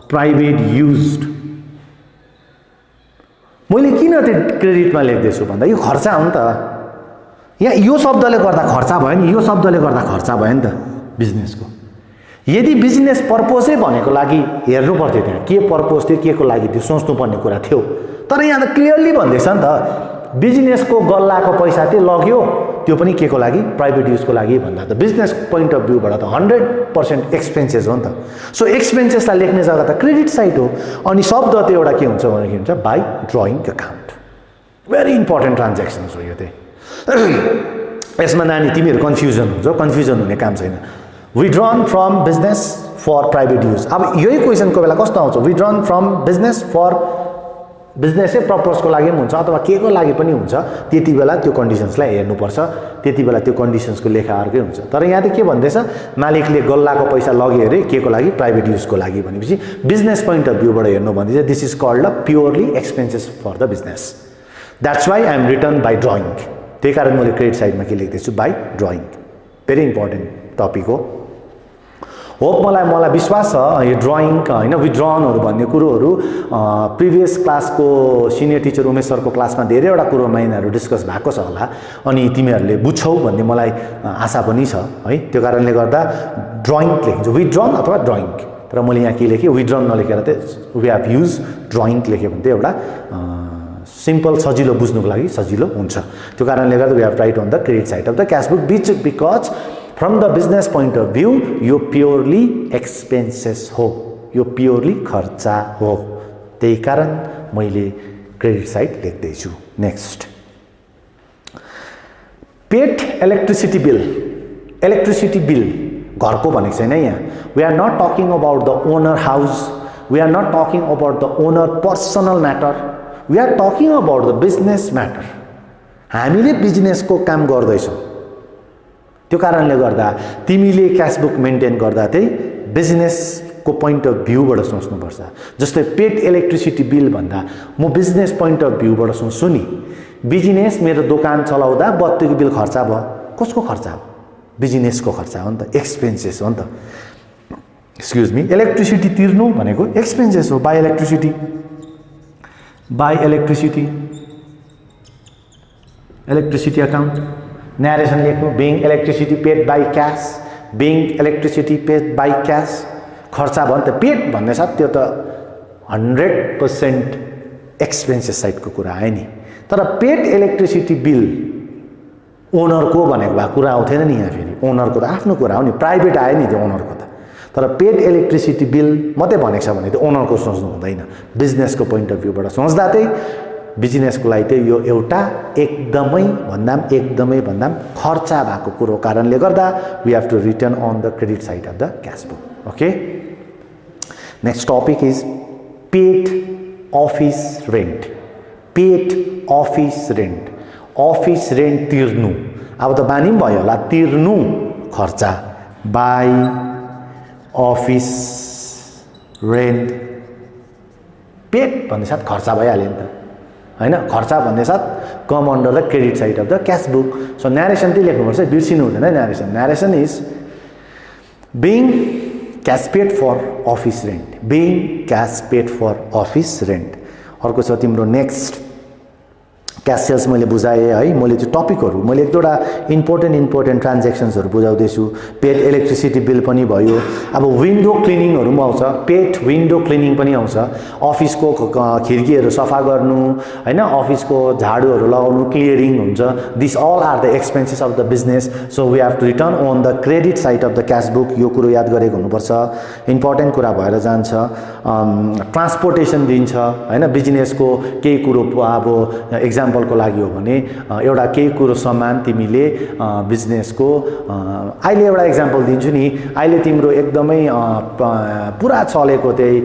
private use. मैले किन त्यो क्रेडिटमा लेख्दैछु भन्दा यो खर्चा हो नि त। यहाँ यो शब्दले गर्दा खर्चा भयो नि, यो शब्दले गर्दा खर्चा भयो नि त बिजनेसको। यदि बिजनेस पर्पोजै भनेको लागि हेर्नु पर्थ्यो, त्यहाँ के पर्पोज थियो, के को लागि थियो, सोच्नुपर्ने कुरा थियो। तर यहाँ त क्लियरली भन्दैछ नि त बिजनेसको गल्लाको पैसा त्यो लग्यो, त्यो पनि के को लागि? प्राइभेट युजको लागि भन्दा त बिजनेस पोइन्ट अफ भ्यूबाट त 100% एक्सपेन्सेस हो नि त। सो एक्सपेन्सेसलाई लेख्ने जग्गा त क्रेडिट साइड हो। अनि शब्द त्यो एउटा के हुन्छ भने के हुन्छ? By drawing account. Very important transactions हो यो चाहिँ। यसमा नानी तिमीहरू कन्फ्युजन हुन्छ, कन्फ्युजन हुने काम छैन। Withdrawn from business for private use. अब यही क्वेसनको बेला कस्तो आउँछ? विथड्रन फ्रम बिजनेस फर बिजनेसै पर्पजको लागि पनि हुन्छ अथवा के को लागि पनि हुन्छ। त्यति बेला त्यो कन्डिसन्सलाई हेर्नुपर्छ, त्यति बेला त्यो कन्डिसन्सको लेखा अर्कै हुन्छ। तर यहाँ त के भन्दैछ? मालिकले गल्लाको पैसा लग्यो अरे के को लागि? प्राइभेट युजको लागि भनेपछि बिजनेस पोइन्ट अफ भ्यूबाट हेर्नु भन्दैछ this is called a purely expenses for the business. That's why I am return by drawing. त्यही कारण मैले क्रेडिट साइडमा के लेख्दैछु? By drawing. Very important topic हो। होप मलाई विश्वास छ यो ड्रइङ हैन विथड्रनहरु भन्ने कुरोहरु प्रिभियस क्लासको सिनियर टिचर उमेश सरको क्लासमा धेरैवटा कुरोमा यिनीहरु डिस्कस भएको छ होला अनि तिमीहरुले बुझ्छौ भन्ने मलाई आशा पनि छ है। त्यो कारणले गर्दा ड्रइङ लेखिन्छ विथड्रन अथवा ड्रइङ तर मैले यहाँ के लेखेँ विथड्रन नलेखेर चाहिँ वी हेभ युज ड्रइङ लेखेँ भने चाहिँ एउटा सिम्पल सजिलो बुझ्नुको लागि सजिलो हुन्छ त्यो कारणले गर्दा we have write on the credit side of the cash book because from the business point of view यो प्योरली एक्सपेन्सेस हो यो प्योरली खर्चा हो त्यही कारण मैले क्रेडिट साइड लेख्दैछु नेक्स्ट पेड इलेक्ट्रिसिटी बिल घरको भनेको छैन यहाँ we are not talking about the owner house we are not talking about the owner personal matter we are talking about the business matter हामीले बिजनेसको काम गर्दैछौँ त्यो कारणले गर्दा तिमीले क्यास बुक मेन्टेन गर्दा चाहिँ बिजनेसको पोइन्ट अफ भ्यूबाट सोच्नुपर्छ जस्तै पेड इलेक्ट्रिसिटी बिल भन्दा म बिजनेस पोइन्ट अफ भ्यूबाट सोच्छु नि बिजनेस मेरो दोकान चलाउँदा बत्तीको बिल खर्चा भयो कसको खर्चा हो बिजनेसको खर्चा हो नि त एक्सपेन्सेस हो नि त एक्सक्युज मी इलेक्ट्रिसिटी तिर्नु भनेको एक्सपेन्सेस हो बाई इलेक्ट्रिसिटी अकाउन्ट न्यारेसन लेख्नु being electricity paid by cash being electricity paid by cash खर्चा भयो नि त पेड भन्ने साथ त्यो त 100% एक्सपेन्सेस साइडको कुरा आयो नि तर पेड इलेक्ट्रिसिटी बिल ओनरको भनेको भए कुरा आउँथेन नि यहाँ फेरि ओनरको त आफ्नो कुरा हो नि प्राइभेट आयो नि त्यो ओनरको त तर पेड इलेक्ट्रिसिटी बिल मात्रै भनेको छ भने त्यो ओनरको सोच्नु हुँदैन बिजनेसको पोइन्ट अफ भ्यूबाट सोच्दा चाहिँ बिजनेसको लागि चाहिँ यो एउटा एकदमै भन्दा खर्चा भएको कुरो कारणले गर्दा we have to return on the credit side of the cash book okay next topic is paid office rent office rent तिर्नु अब त बानी पनि भयो होला तिर्नु खर्चा बाई अफिस रेन्ट पेड भन्ने साथ खर्चा भइहाल्यो नि त हैन खर्चा भन्ने साथ come under the credit side of the cash book so narration चाहिँ लेख्नुपर्छ बिर्सिनु हुँदैन narration is being cash paid for office rent अर्को छ तिम्रो नेक्स्ट क्यास सेल्स मैले बुझाएँ है मैले त्यो टपिकहरू मैले एक दुईवटा इम्पोर्टेन्ट ट्रान्ज्याक्सन्सहरू बुझाउँदैछु पेड इलेक्ट्रिसिटी बिल पनि भयो अब विन्डो क्लिनिङहरू पनि आउँछ पेड विन्डो क्लिनिङ पनि आउँछ अफिसको खिड्कीहरू सफा गर्नु हैन अफिसको झाडुहरू लगाउनु क्लियरिङ हुन्छ this all are the expenses of the business so we have to return on the credit side of the cash book यो कुरो याद गरेको हुनुपर्छ इम्पोर्टेन्ट कुरा भएर जान्छ ट्रान्सपोर्टेसन दिन्छ हैन बिजनेसको केही कुरो अब एक्जाम्पल को लागि हो भने एउटा केही कुरो सामान तिमीले बिजनेसको अहिले एउटा एक्जाम्पल दिन्छु नि अहिले तिम्रो एकदमै पुरा चलेको चाहिँ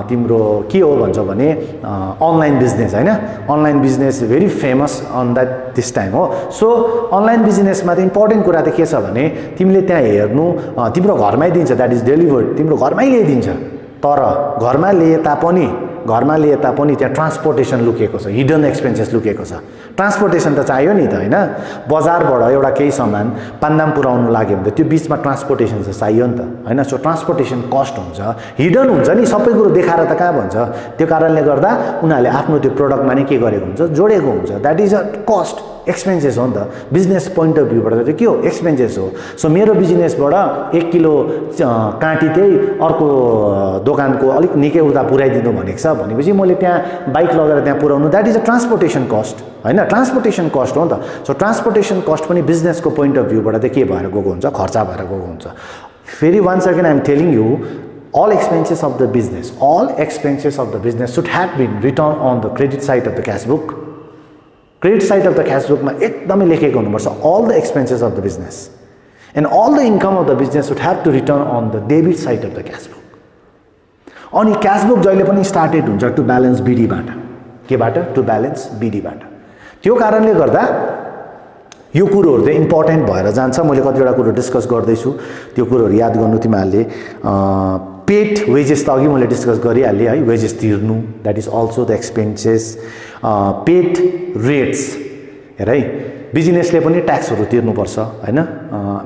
तिम्रो के हो भन्छ भने अनलाइन बिजनेस हैन online business very famous on that this time हो सो अनलाइन बिजनेसमा त इम्पोर्टेन्ट कुरा त के छ भने तिमीले त्यहाँ हेर्नु तिम्रो घरमै दिन्छ दैट इज डेलिभर्ड तिम्रो घरमै ल्याइदिन्छ तर घरमा लिए तापनि त्यहाँ ट्रान्सपोर्टेसन लुकेको छ हिडन एक्सपेन्सेस लुकेको छ ट्रान्सपोर्टेसन त चाहियो नि त हैन बजारबाट एउटा केही सामान पान्दाम पुर्याउनु लाग्यो भने त त्यो बीचमा ट्रान्सपोर्टेसन चाहिँ चाहियो नि त हैन सो ट्रान्सपोर्टेसन कस्ट हुन्छ हिडन हुन्छ नि सबै कुरो देखाएर त कहाँ भन्छ त्यो कारणले गर्दा उनीहरूले आफ्नो त्यो प्रोडक्टमा नै के गरेको हुन्छ जोडेको हुन्छ that is a cost expenses हो नि त बिजनेस पोइन्ट अफ भ्यूबाट चाहिँ के हो एक्सपेन्सेस हो सो मेरो बिजनेसबाट 1 किलो काँटी चाहिँ अर्को दोकानको अलिक निकै उता पुर्याइदिनु भनेको छ भनेपछि मैले त्यहाँ बाइक लगेर त्यहाँ पुर्याउनु that is a transportation cost हैन ट्रान्सपोर्टेसन कस्ट हो नि त सो ट्रान्सपोर्टेसन कस्ट पनि बिजनेसको पोइन्ट अफ भ्यूबाट चाहिँ के भएर गएको हुन्छ खर्चा भएर गएको हुन्छ फेरि once again I am telling you all expenses of the business should have been written on the credit side of the cash book. Credit side of the cash book ma ekdamai lekeko huनुपर्छ all the expenses of the business and all the income of the business should have to return on the debit side of the cash book. अनि cash book जहिले पनि started हुन्छ to balance BD बाट केबाट to balance BD बाट त्यो कारणले गर्दा यो कुरोहरु चाहिँ इम्पोर्टेन्ट भएर जान्छ मैले कतिवटा कुरो डिस्कस गर्दैछु त्यो कुरोहरु याद गर्नु तिमीहरूले पेड वेजेस त अघि मैले डिस्कस गरिहालेँ है वेजेस तिर्नु that is also the expenses paid rates हेर है बिजनेसले पनि ट्याक्सहरु तिर्नुपर्छ हैन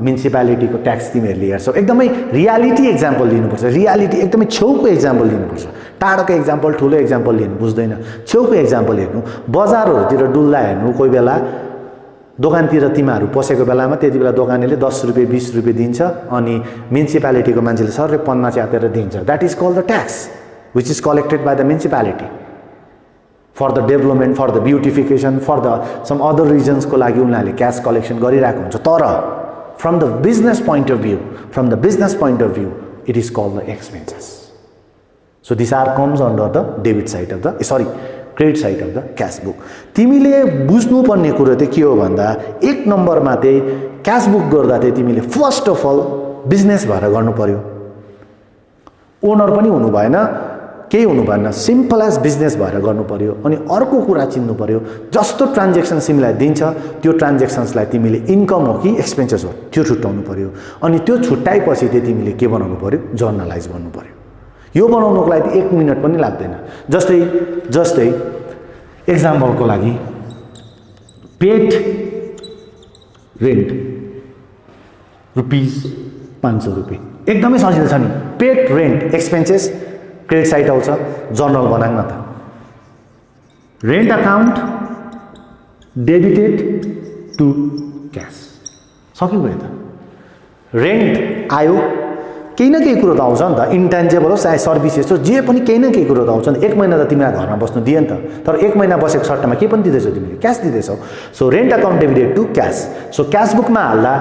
म्युनिसिपालिटीको ट्याक्स तिमीहरूले हेर्छौ एकदमै रियालिटी एक्जाम्पल लिनुपर्छ रियालिटी एकदमै छेउको एक्जाम्पल लिनुपर्छ टाढोको एक्जाम्पल ठुलो एक्जाम्पल लिनु बुझ्दैन छेउको एक्जाम्पल हेर्नु बजारहरुतिर डुल्दा हेर्नु कोही बेला दोकानतिर तिमीहरू पसेको बेलामा त्यति बेला दोकानेले 10 रुपैयाँ 20 रुपैयाँ दिन्छ अनि म्युनिसिपालिटीको मान्छेले सरले पन्ना च्यातेर दिन्छ that is called the tax which is collected by the municipality for the development for the beautification for the some other रिजन्सको लागि उनीहरूले क्यास कलेक्सन गरिरहेको हुन्छ तर from the business point of view it is called the expenses so this are comes under the debit side of the credit side of the cash book तिमीले बुझ्नुपर्ने कुरो चाहिँ के हो भन्दा एक नम्बरमा चाहिँ क्यास बुक गर्दा चाहिँ तिमीले फर्स्ट अफ अल बिजनेस भएर गर्नु पर्यो ओनर पनि हुनु भएन केही हुनु भएन सिम्पल एज बिजनेस भएर गर्नु पर्यो अनि अर्को कुरा चिन्नु पर्यो जस्तो ट्रान्जेक्सन तिमीलाई दिन्छ त्यो ट्रान्जेक्सन्सलाई तिमीले इन्कम हो कि एक्सपेन्सेस हो त्यो छुट्याउनु पर्यो अनि त्यो छुट्याएपछि चाहिँ तिमीले के बनाउनु पर्यो जर्नलाइज गर्नु पर्यो यो बनाउनको लागि 1 मिनट पनि लाग्दैन जस्तै एक्जाम्पलको लागि पेड रेन्ट ₹500 एकदमै सजिलो छ नि paid rent expenses credit side आउँछ जर्नल बनाउन न त rent account debited to cash सक्यो भयो त रेन्ट आयो केही न केही कुरो त आउँछ नि त इन्टेन्जिबल होस् चाहे सर्भिसेस होस् जे पनि केही न केही कुरो त आउँछ नि 1 महिना त तिमीलाई घरमा बस्नु दिए नि त तर 1 महिना बसेको सट्टामा के पनि दिँदैछौ तिमीले क्यास दिँदैछौ so rent account debited to cash so cash बुकमा हाल्दा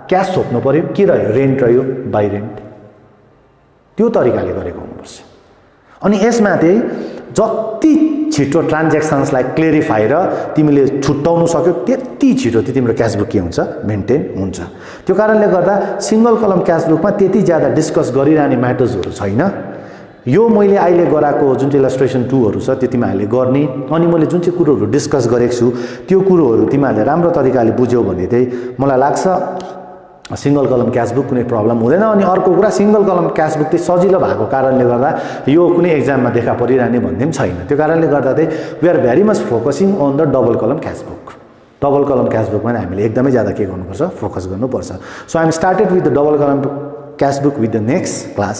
क्यास थोप्नु पर्यो के रह्यो रेन्ट रह्यो बाई रेन्ट त्यो तरिकाले गरेको हुनुपर्छ अनि यसमा चाहिँ जति छिटो ट्रान्जेक्सन्सलाई क्लेरिफाई र तिमीले छुट्याउनु सक्यो त्यति छिटो चाहिँ तिम्रो क्यास बुक के हुन्छ मेन्टेन हुन्छ त्यो कारणले गर्दा सिंगल कलम क्यास बुकमा त्यति ज्यादा डिस्कस गरिरहने म्याटर्सहरू छैन यो मैले अहिले गराएको जुन चाहिँ इलस्ट्रेसन 2हरू छ त्यो तिमीहरूले गर्ने अनि मैले जुन चाहिँ कुरोहरू डिस्कस गरेको छु त्यो कुरोहरू तिमीहरूले राम्रो तरिकाले बुझ्यौ भने चाहिँ मलाई लाग्छ सिंगल कलम क्यास बुक कुनै प्रब्लम हुँदैन अनि अर्को कुरा सिंगल कलम क्यास बुक चाहिँ सजिलो भएको कारणले गर्दा यो कुनै एक्जाममा देखा परिरहने भन्ने पनि छैन त्यो कारणले गर्दा चाहिँ we are very much focusing on the double कलम क्यास बुक डबल कलम क्यास बुकमा हामीले एकदमै ज्यादा के गर्नुपर्छ फोकस गर्नुपर्छ so I am started with the double कलम cash book with the next class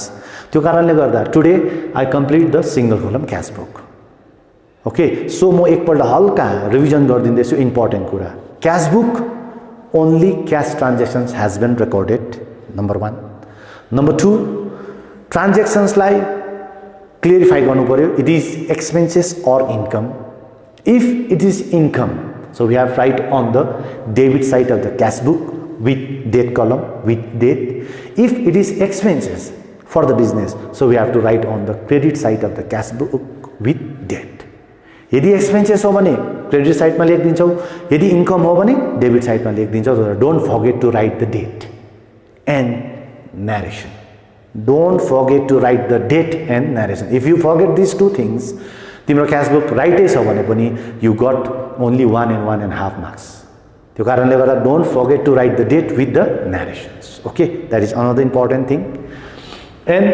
त्यो कारणले गर्दा today I complete the single कलम क्यास बुक ओके सो म एकपल्ट हल्का रिभिजन गरिदिँदैछु इम्पोर्टेन्ट कुरा cash book only cash transactions has been recorded number 1 number 2 transactions like clarify garnu paryo it is expenses or income if it is income so we have write on the debit side of the cash book with date column with date if it is expenses for the business so we have to write on the credit side of the cash book with date यदि expenses हो भने credit साइडमा लेखिदिन्छौ यदि income हो भने debit साइडमा लेखिदिन्छौ तर don't forget to write the date and narration don't forget to write the date and narration if you forget this two things तिम्रो क्यास बुक राइटै छ भने पनि you got only 1 and 1.5 marks त्यो कारणले गर्दा don't forget to write the date with the narrations okay that is another important thing and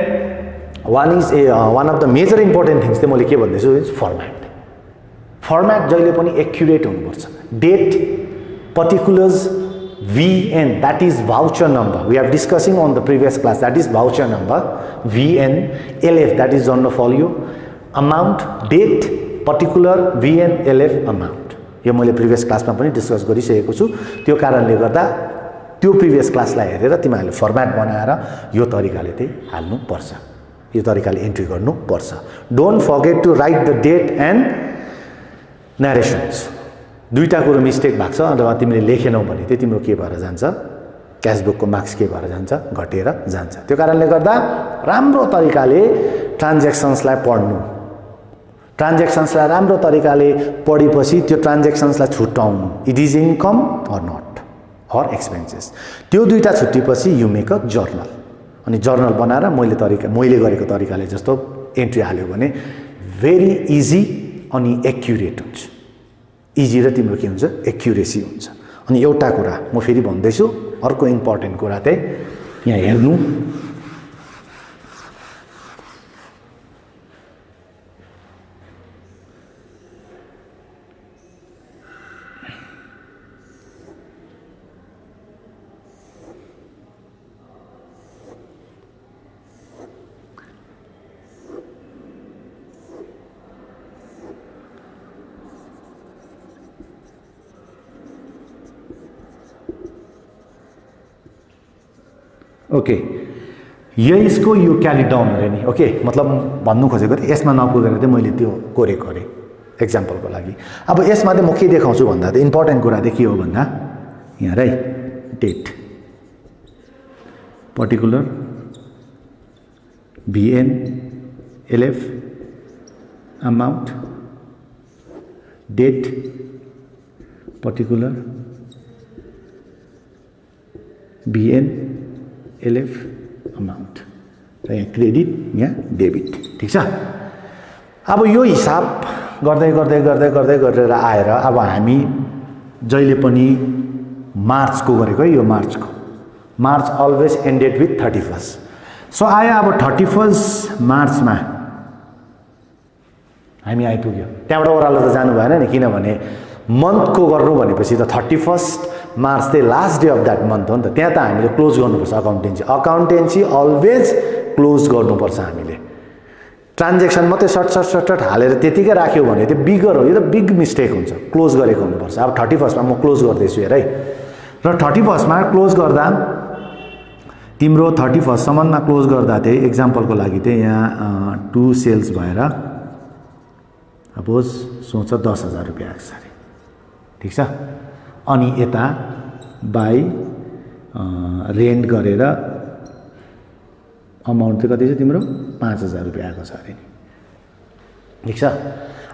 one of the major important things चाहिँ मैले के भन्दैछु इज फर्मेट जहिले पनि एक्युरेट हुनुपर्छ date particulars VN that is voucher number we are discussing on the previous class that is voucher number VN LF that is journal folio amount date particular VN LF amount यो मैले previous क्लासमा पनि discuss गरिसकेको छु त्यो कारणले गर्दा त्यो प्रिभियस क्लासलाई हेरेर तिमीहरूले फर्मेट बनाएर यो तरिकाले चाहिँ हाल्नु पर्छ यो तरिकाले एन्ट्री गर्नु पर्छ don't forget to write the date and narrations दुईटा कुरो मिस्टेक भएको छ अथवा तिमीले लेखेनौ भने चाहिँ तिम्रो के भएर जान्छ क्यास बुकको मार्क्स के भएर जान्छ घटेर जान्छ त्यो कारणले गर्दा राम्रो तरिकाले ट्रान्जेक्सन्सलाई पढ्नु ट्रान्जेक्सन्सलाई राम्रो तरिकाले पढेपछि त्यो ट्रान्जेक्सन्सलाई छुट्याउनु it is income or not or expenses त्यो दुईटा छुट्टिएपछि यु मेक अ जर्नल अनि जर्नल बनाएर मैले गरेको तरिकाले जस्तो एन्ट्री हाल्यो भने भेरी इजी अनि एक्युरेट हुन्छ इजी र तिम्रो के हुन्छ एक्युरेसी हुन्छ अनि एउटा कुरा म फेरि भन्दैछु अर्को इम्पोर्टेन्ट कुरा चाहिँ यहाँ हेर्नु ओके यसको यो क्यारी डाउन अरे नि ओके मतलब भन्नु खोजेको थिएँ यसमा नपुगेर चाहिँ मैले त्यो कोरेको अरे एक्जाम्पलको लागि अब यसमा चाहिँ म के देखाउँछु भन्दा चाहिँ इम्पोर्टेन्ट कुरा चाहिँ के हो भन्दा यहाँ है date particular VN LF amount date particular BN LF amount र यहाँ क्रेडिट यहाँ डेबिट ठीक छ अब यो हिसाब गर्दै गर्दै गर्दै गर्दै गरेर आएर अब हामी जहिले पनि मार्चको गरेको है यो March always ended with 31st so आयो अब 31st मार्चमा हामी आइपुग्यो त्यहाँबाट ओह्रालो त जानु भएन नि किनभने मन्थको गर्नु भनेपछि त 31st मार्च चाहिँ last day of that month हो नि त त्यहाँ त हामीले क्लोज गर्नुपर्छ अकाउन्टेन्सी अलवेज क्लोज गर्नुपर्छ हामीले ट्रान्जेक्सन मात्रै सर्ट हालेर त्यतिकै राख्यो भने त्यो बिगर हो यो त बिग मिस्टेक हुन्छ क्लोज गरेको हुनुपर्छ अब 31st मा म क्लोज गर्दैछु हेर है र 31st मा क्लोज गर्दा तिम्रो 31st सम्ममा क्लोज गर्दा चाहिँ एक्जाम्पलको लागि चाहिँ यहाँ 2 सेल्स भएर सपोज सोच 10,000 रुपैयाँ आएको छ अरे ठीक छ अनि यता बाई रेन्ट गरेर अमाउन्ट चाहिँ कति छ तिम्रो 5,000 रुपैयाँ आएको छ अरे ठीक छ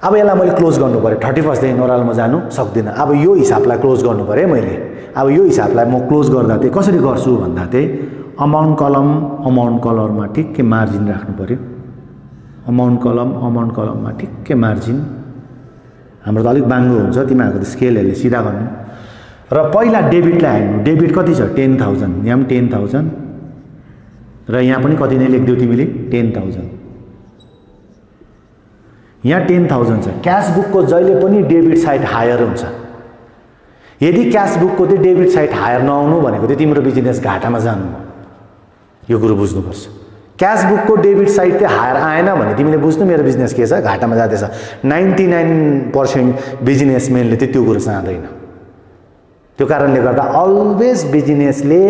अब यसलाई मैले क्लोज गर्नु पर्यो 31st देखि ओह्रालोमा जानु सक्दिनँ अब यो हिसाबलाई क्लोज गर्नु पर्यो मैले अब यो हिसाबलाई म क्लोज गर्दा चाहिँ कसरी गर्छु भन्दा चाहिँ अमाउन्ट कलममा ठिक्कै मार्जिन राख्नु पर्यो अमाउन्ट कलममा ठिक्कै मार्जिन हाम्रो त अलिक बाङ्गो हुन्छ तिमीहरूको त स्केलहरूले सिधा गर्नु र पहिला डेबिटलाई हाल्नु डेबिट कति छ 10,000 यहाँ पनि 10,000 र यहाँ पनि कति नै लेखिदेऊ तिमीले 10,000 यहाँ 10,000 छ क्यास बुकको जहिले पनि डेबिट साइड हायर हुन्छ यदि क्यास बुकको चाहिँ डेबिट साइड हायर नआउनु भनेको चाहिँ तिम्रो बिजनेस घाटामा जानु हो यो कुरो बुझ्नुपर्छ क्यास बुकको डेबिट साइड चाहिँ हायर आएन भने तिमीले बुझ्नु मेरो बिजनेस के छ घाटामा जाँदैछ 99% बिजनेसम्यानले चाहिँ त्यो कुरो चाहँदैन त्यो कारणले गर्दा अलवेज बिजनेसले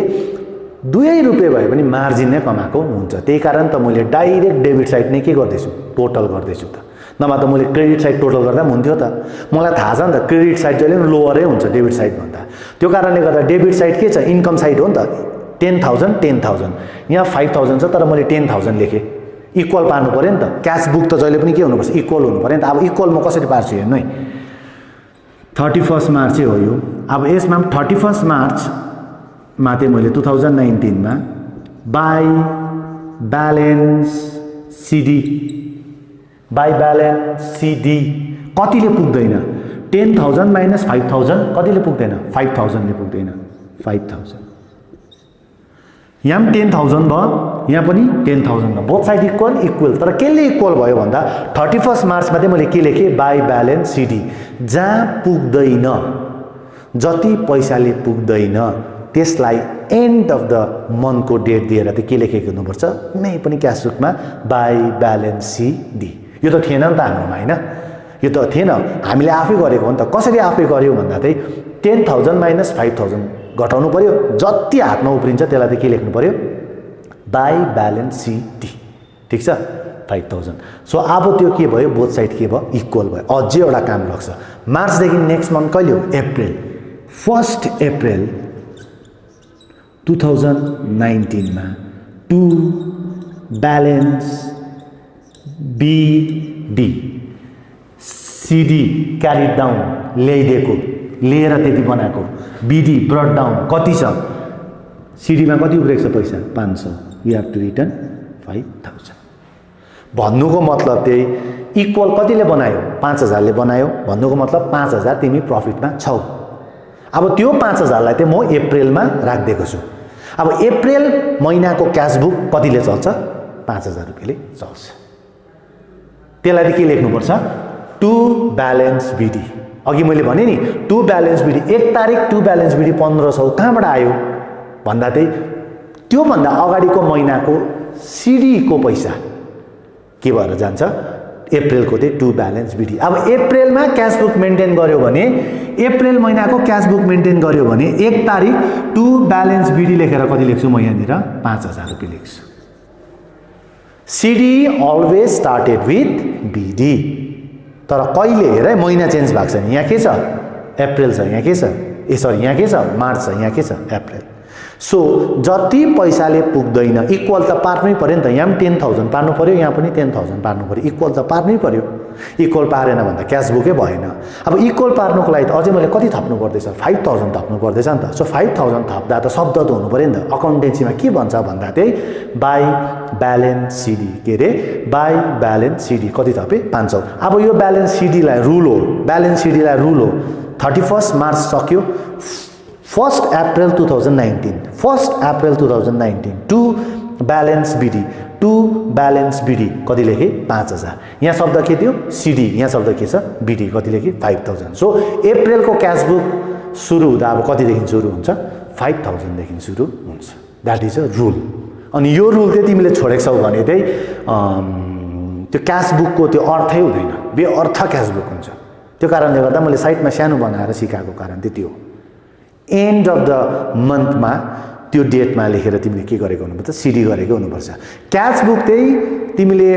2 रुपैयाँ भए पनि मार्जिन नै कमाएको हुन्छ त्यही कारण त मैले डाइरेक्ट डेबिट साइड नै के गर्दैछु टोटल गर्दैछु त नभए त मैले क्रेडिट साइड टोटल गर्दा पनि हुन्थ्यो त मलाई थाहा छ नि त क्रेडिट साइड जहिले पनि लोअरै हुन्छ डेबिट साइड भन्दा त्यो कारणले गर्दा डेबिट साइड के छ इन्कम साइड हो नि त 10,000 यहाँ 5,000 छ तर मैले 10,000 लेखेँ इक्वल पार्नु पर्यो नि त क्यास बुक त जहिले पनि के हुनुपर्छ इक्वल हुनु पर्यो नि त अब इक्वल म कसरी पार्छु हेर्नु है 31st मार्च हो यो अब यसमा 31st मार्चमा चाहिँ मैले 2019 मा बाई ब्यालेन्स सिडी कतिले पुग्दैन 10,000 माइनस 5,000 कतिले पुग्दैन 5,000 ले पुग्दैन 5,000 यहाँ पनि 10,000 भयो यहाँ पनि 10,000 भयो बोथ साइड इक्वल तर केले इक्वल भयो भन्दा 31st मार्चमा चाहिँ मैले के लेखेँ बाई ब्यालेन्स सिडी जहाँ पुग्दैन जति पैसाले पुग्दैन त्यसलाई एन्ड अफ द मन्थको डेट दिएर चाहिँ के लेखेको हुनुपर्छ कुनै पनि क्यास बुकमा बाई ब्यालेन्स सिडी यो त थिएन नि त हाम्रोमा हैन यो त थिएन हामीले आफै गरेको हो नि त कसरी आफै गर्यो भन्दा चाहिँ 10,000 माइनस 5,000 घटाउनु पर्यो जति हातमा उफ्रिन्छ त्यसलाई चाहिँ के लेख्नु पर्यो बाई ब्यालेन्स सिडी ठीक छ 5,000 सो अब त्यो के भयो बोथ साइड के भयो इक्वल भयो अझै एउटा काम लाग्छ मार्चदेखि नेक्स्ट मन्थ कहिले हो अप्रिल 1 अप्रिल 2019 मा to balance BD CD carry down ल्याइदिएको लिएर त्यति बनाएको बीडी ब्रट डाउन कति छ सिडीमा कति उब्रेको छ पैसा 500 यु हेभ टु रिटर्न 5,000 भन्नुको मतलब त्यही इक्वल कतिले बनायो 5,000 ले बनायो भन्नुको मतलब 5,000 तिमी प्रफिटमा छौ अब त्यो 5,000 लाई चाहिँ म अप्रिलमा राख्दिएको छु अब अप्रिल महिनाको क्याश बुक कतिले चल्छ 5,000 रुपैयाँले चल्छ त्यसलाई चाहिँ के लेख्नुपर्छ टु ब्यालेन्स बीडी अघि मैले भने नि टु ब्यालेन्स बीडी 1 तारिक टु ब्यालेन्स बीडी 1500 कहाँबाट आयो भन्दा चाहिँ त्यो भन्दा अगाडिको महिनाको सिडी को पैसा के भएर जान्छ अप्रिलको चाहिँ टु ब्यालेन्स बिडी। अब अप्रिलमा क्यास बुक मेन्टेन गर्यो भने अप्रिल महिनाको क्यास बुक मेन्टेन गर्यो भने 1 तारिक टु ब्यालेन्स बिडी लेखेर कति लेख्छु म यहाँनिर 5000 रुपैयाँ लेख्छु। CD always started with BD. तर कहिले हेर महिना चेन्ज भएको छ नि, यहाँ के छ अप्रिल छ, यहाँ के छ सरी यहाँ के छ मार्च छ, यहाँ के छ अप्रिल। सो जति पैसाले पुग्दैन इक्वल त पार्नै पर्यो नि त, यहाँ पनि 10,000 पार्नु पर्यो, यहाँ पनि 10,000 पार्नु पर्यो, इक्वल त पार्नै पर्यो। इक्वल पारेन भन्दा क्यास बुकै भएन। अब इक्वल पार्नुको लागि त अझै मैले कति थप्नु पर्दैछ 5000 थप्नु पर्दैछ नि त। सो 5000 थप्दा त शब्द त हुनु पर्यो नि त। अकाउन्टेन्सीमा के भन्छ भन्दा चाहिँ बाई ब्यालेन्स सिडी, के अरे बाई ब्यालेन्स सिडी कति थपे 500। अब यो ब्यालेन्स सिडीलाई रुल हो, ब्यालेन्स सिडीलाई रुल हो 31 मार्च सक्यो 1 April 2019, 1 April 2019 to balance BD, to balance BD कति लेखेँ 5000। यहाँ शब्द के थियो सिडी, यहाँ शब्द के छ बिडी, कति लेखेँ 5000। सो अप्रिलको क्यास बुक सुरु हुँदा अब कतिदेखि सुरु हुन्छ 5000 देखि सुरु हुन्छ। That is a rule. अनि यो रुल चाहिँ तिमीले छोडेको छौ भने चाहिँ त्यो क्यास बुकको त्यो अर्थै हुँदैन, बेअर्थ क्यास बुक हुन्छ। त्यो कारणले गर्दा मैले साइटमा सानो बनाएर सिकाएको कारण चाहिँ त्यो एन्ड अफ द मन्थमा त्यो डेटमा लेखेर तिमीले के गरेको हुनुपर्छ सिडी गरेको हुनुपर्छ। क्यास बुक चाहिँ तिमीले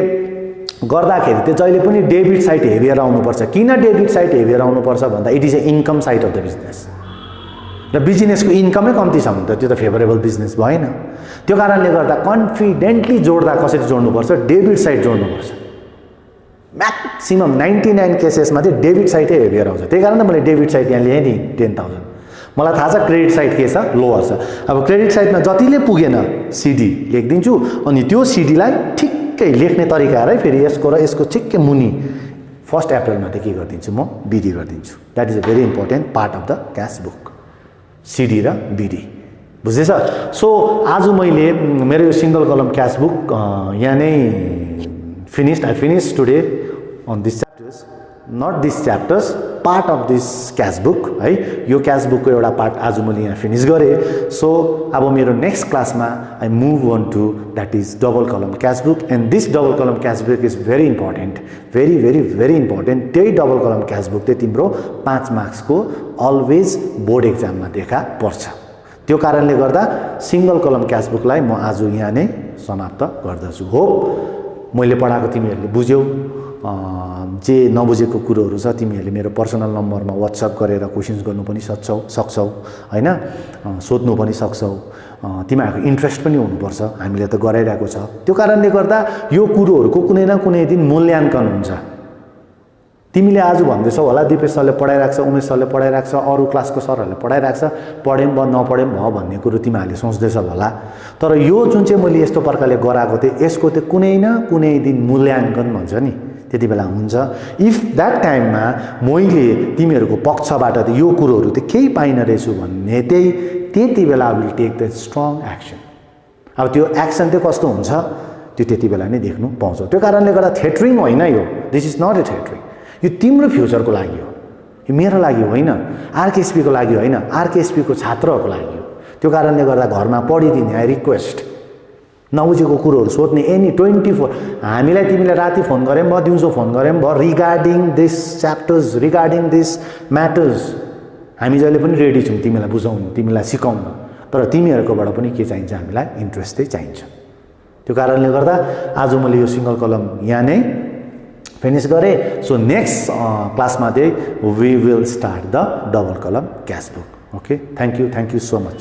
गर्दाखेरि चाहिँ जहिले पनि डेबिट साइड हेरेर आउनुपर्छ। किन डेबिट साइड हेरेर आउनुपर्छ भन्दा it is a income side of the business, र बिजनेसको इन्कमै कम्ती छ भने त त्यो त फेभरेबल बिजनेस भएन। त्यो कारणले गर्दा कन्फिडेन्टली जोड्दा कसरी जोड्नुपर्छ डेबिट साइड जोड्नुपर्छ। म्याक्सिमम 99 केसेसमा चाहिँ डेबिट साइडै हेरेर आउँछ। त्यही कारण त मैले डेबिट साइड यहाँ ल्याएँ नि 10,000। मलाई थाहा छ क्रेडिट साइड के छ लोअर छ। अब क्रेडिट साइडमा जतिले पुगेन सिडी लेखिदिन्छु, अनि त्यो सिडीलाई ठिक्कै लेख्ने तरिका है फेरि यसको र यसको ठिक्कै मुनि 1 अप्रिलमा चाहिँ के गरिदिन्छु म बिडी गरिदिन्छु। That is a very important part of the cash book, CD र बिडी, बुझेछ। सो आज मैले मेरो यो सिंगल कलम क्यास बुक यहाँ नै finished. I finished today on these chapters, not these chapters, part of this cash book है। यो क्यास बुकको एउटा पार्ट आज मैले यहाँ फिनिश गरेँ। सो अब मेरो नेक्स्ट क्लासमा I move on to that is double कलम cash book, and this double कलम cash book is very important, very very very important. त्यही डबल कलम क्यास बुक चाहिँ तिम्रो 5 मार्क्सको अलवेज बोर्ड एक्जाममा देखा पर्छ। त्यो कारणले गर्दा सिंगल कलम क्यास बुकलाई म आज यहाँ नै समाप्त गर्दछु। होप मैले पढाएको तिमीहरूले बुझ्यौ। जे नबुझेको कुरोहरू छ तिमीहरूले मेरो पर्सनल नम्बरमा व्हाट्सएप गरेर क्वेशन्स गर्नु पनि सक्छौ हैन, सोध्नु पनि सक्छौ। तिमीहरूको इन्ट्रेस्ट पनि हुनुपर्छ, हामीले त गराइरहेको छ। त्यो कारणले गर्दा यो कुरोहरूको कुनै न कुनै दिन मूल्याङ्कन हुन्छ। तिमीले आज भन्दैछौ होला दिपेश सरले पढाइराख्छ, उमेश सरले राख्छ, अरू क्लासको सरहरूले पढाइराख्छ, पढेँ भ नपढेँ भ भन्ने कुरो तिमीहरूले सोच्दैछौ होला। तर यो जुन चाहिँ मैले यस्तो प्रकारले गराएको थिएँ यसको चाहिँ कुनै न कुनै दिन मूल्याङ्कन भन्छ नि, त्यति बेला हुन्छ। इफ द्याट टाइममा मैले तिमीहरूको पक्षबाट यो कुरोहरू चाहिँ केही पाइन रहेछु भन्ने चाहिँ त्यति बेला I will take the strong action. अब त्यो एक्सन चाहिँ कस्तो हुन्छ त्यो त्यति बेला नै देख्नु पाउँछौ। त्यो कारणले गर्दा थेटरिङ होइन यो, दिस इज नट ए थेटरिङ। यो तिम्रो फ्युचरको लागि हो, यो मेरो लागि होइन, आरकेएसपीको लागि होइन, आरकेएसपीको छात्रहरूको लागि हो। त्यो कारणले गर्दा घरमा पढिदिने आई रिक्वेस्ट, नबुझेको कुरोहरू सोध्ने एनी 24। हामीलाई तिमीले राति फोन गरे पनि भयो, दिउँसो फोन गरे पनि भयो, regarding this chapters, regarding this matters हामी जहिले पनि रेडी छौँ तिमीलाई बुझाउनु, तिमीलाई सिकाउनु। तर तिमीहरूकोबाट पनि के चाहिन्छ हामीलाई इन्ट्रेस्ट चाहिँ चाहिन्छ। त्यो कारणले गर्दा आज मैले यो सिंगल कलम यहाँ नै फिनिश गरेँ। सो नेक्स्ट क्लासमा चाहिँ we will start the double कलम cash book. Okay, thank you so much.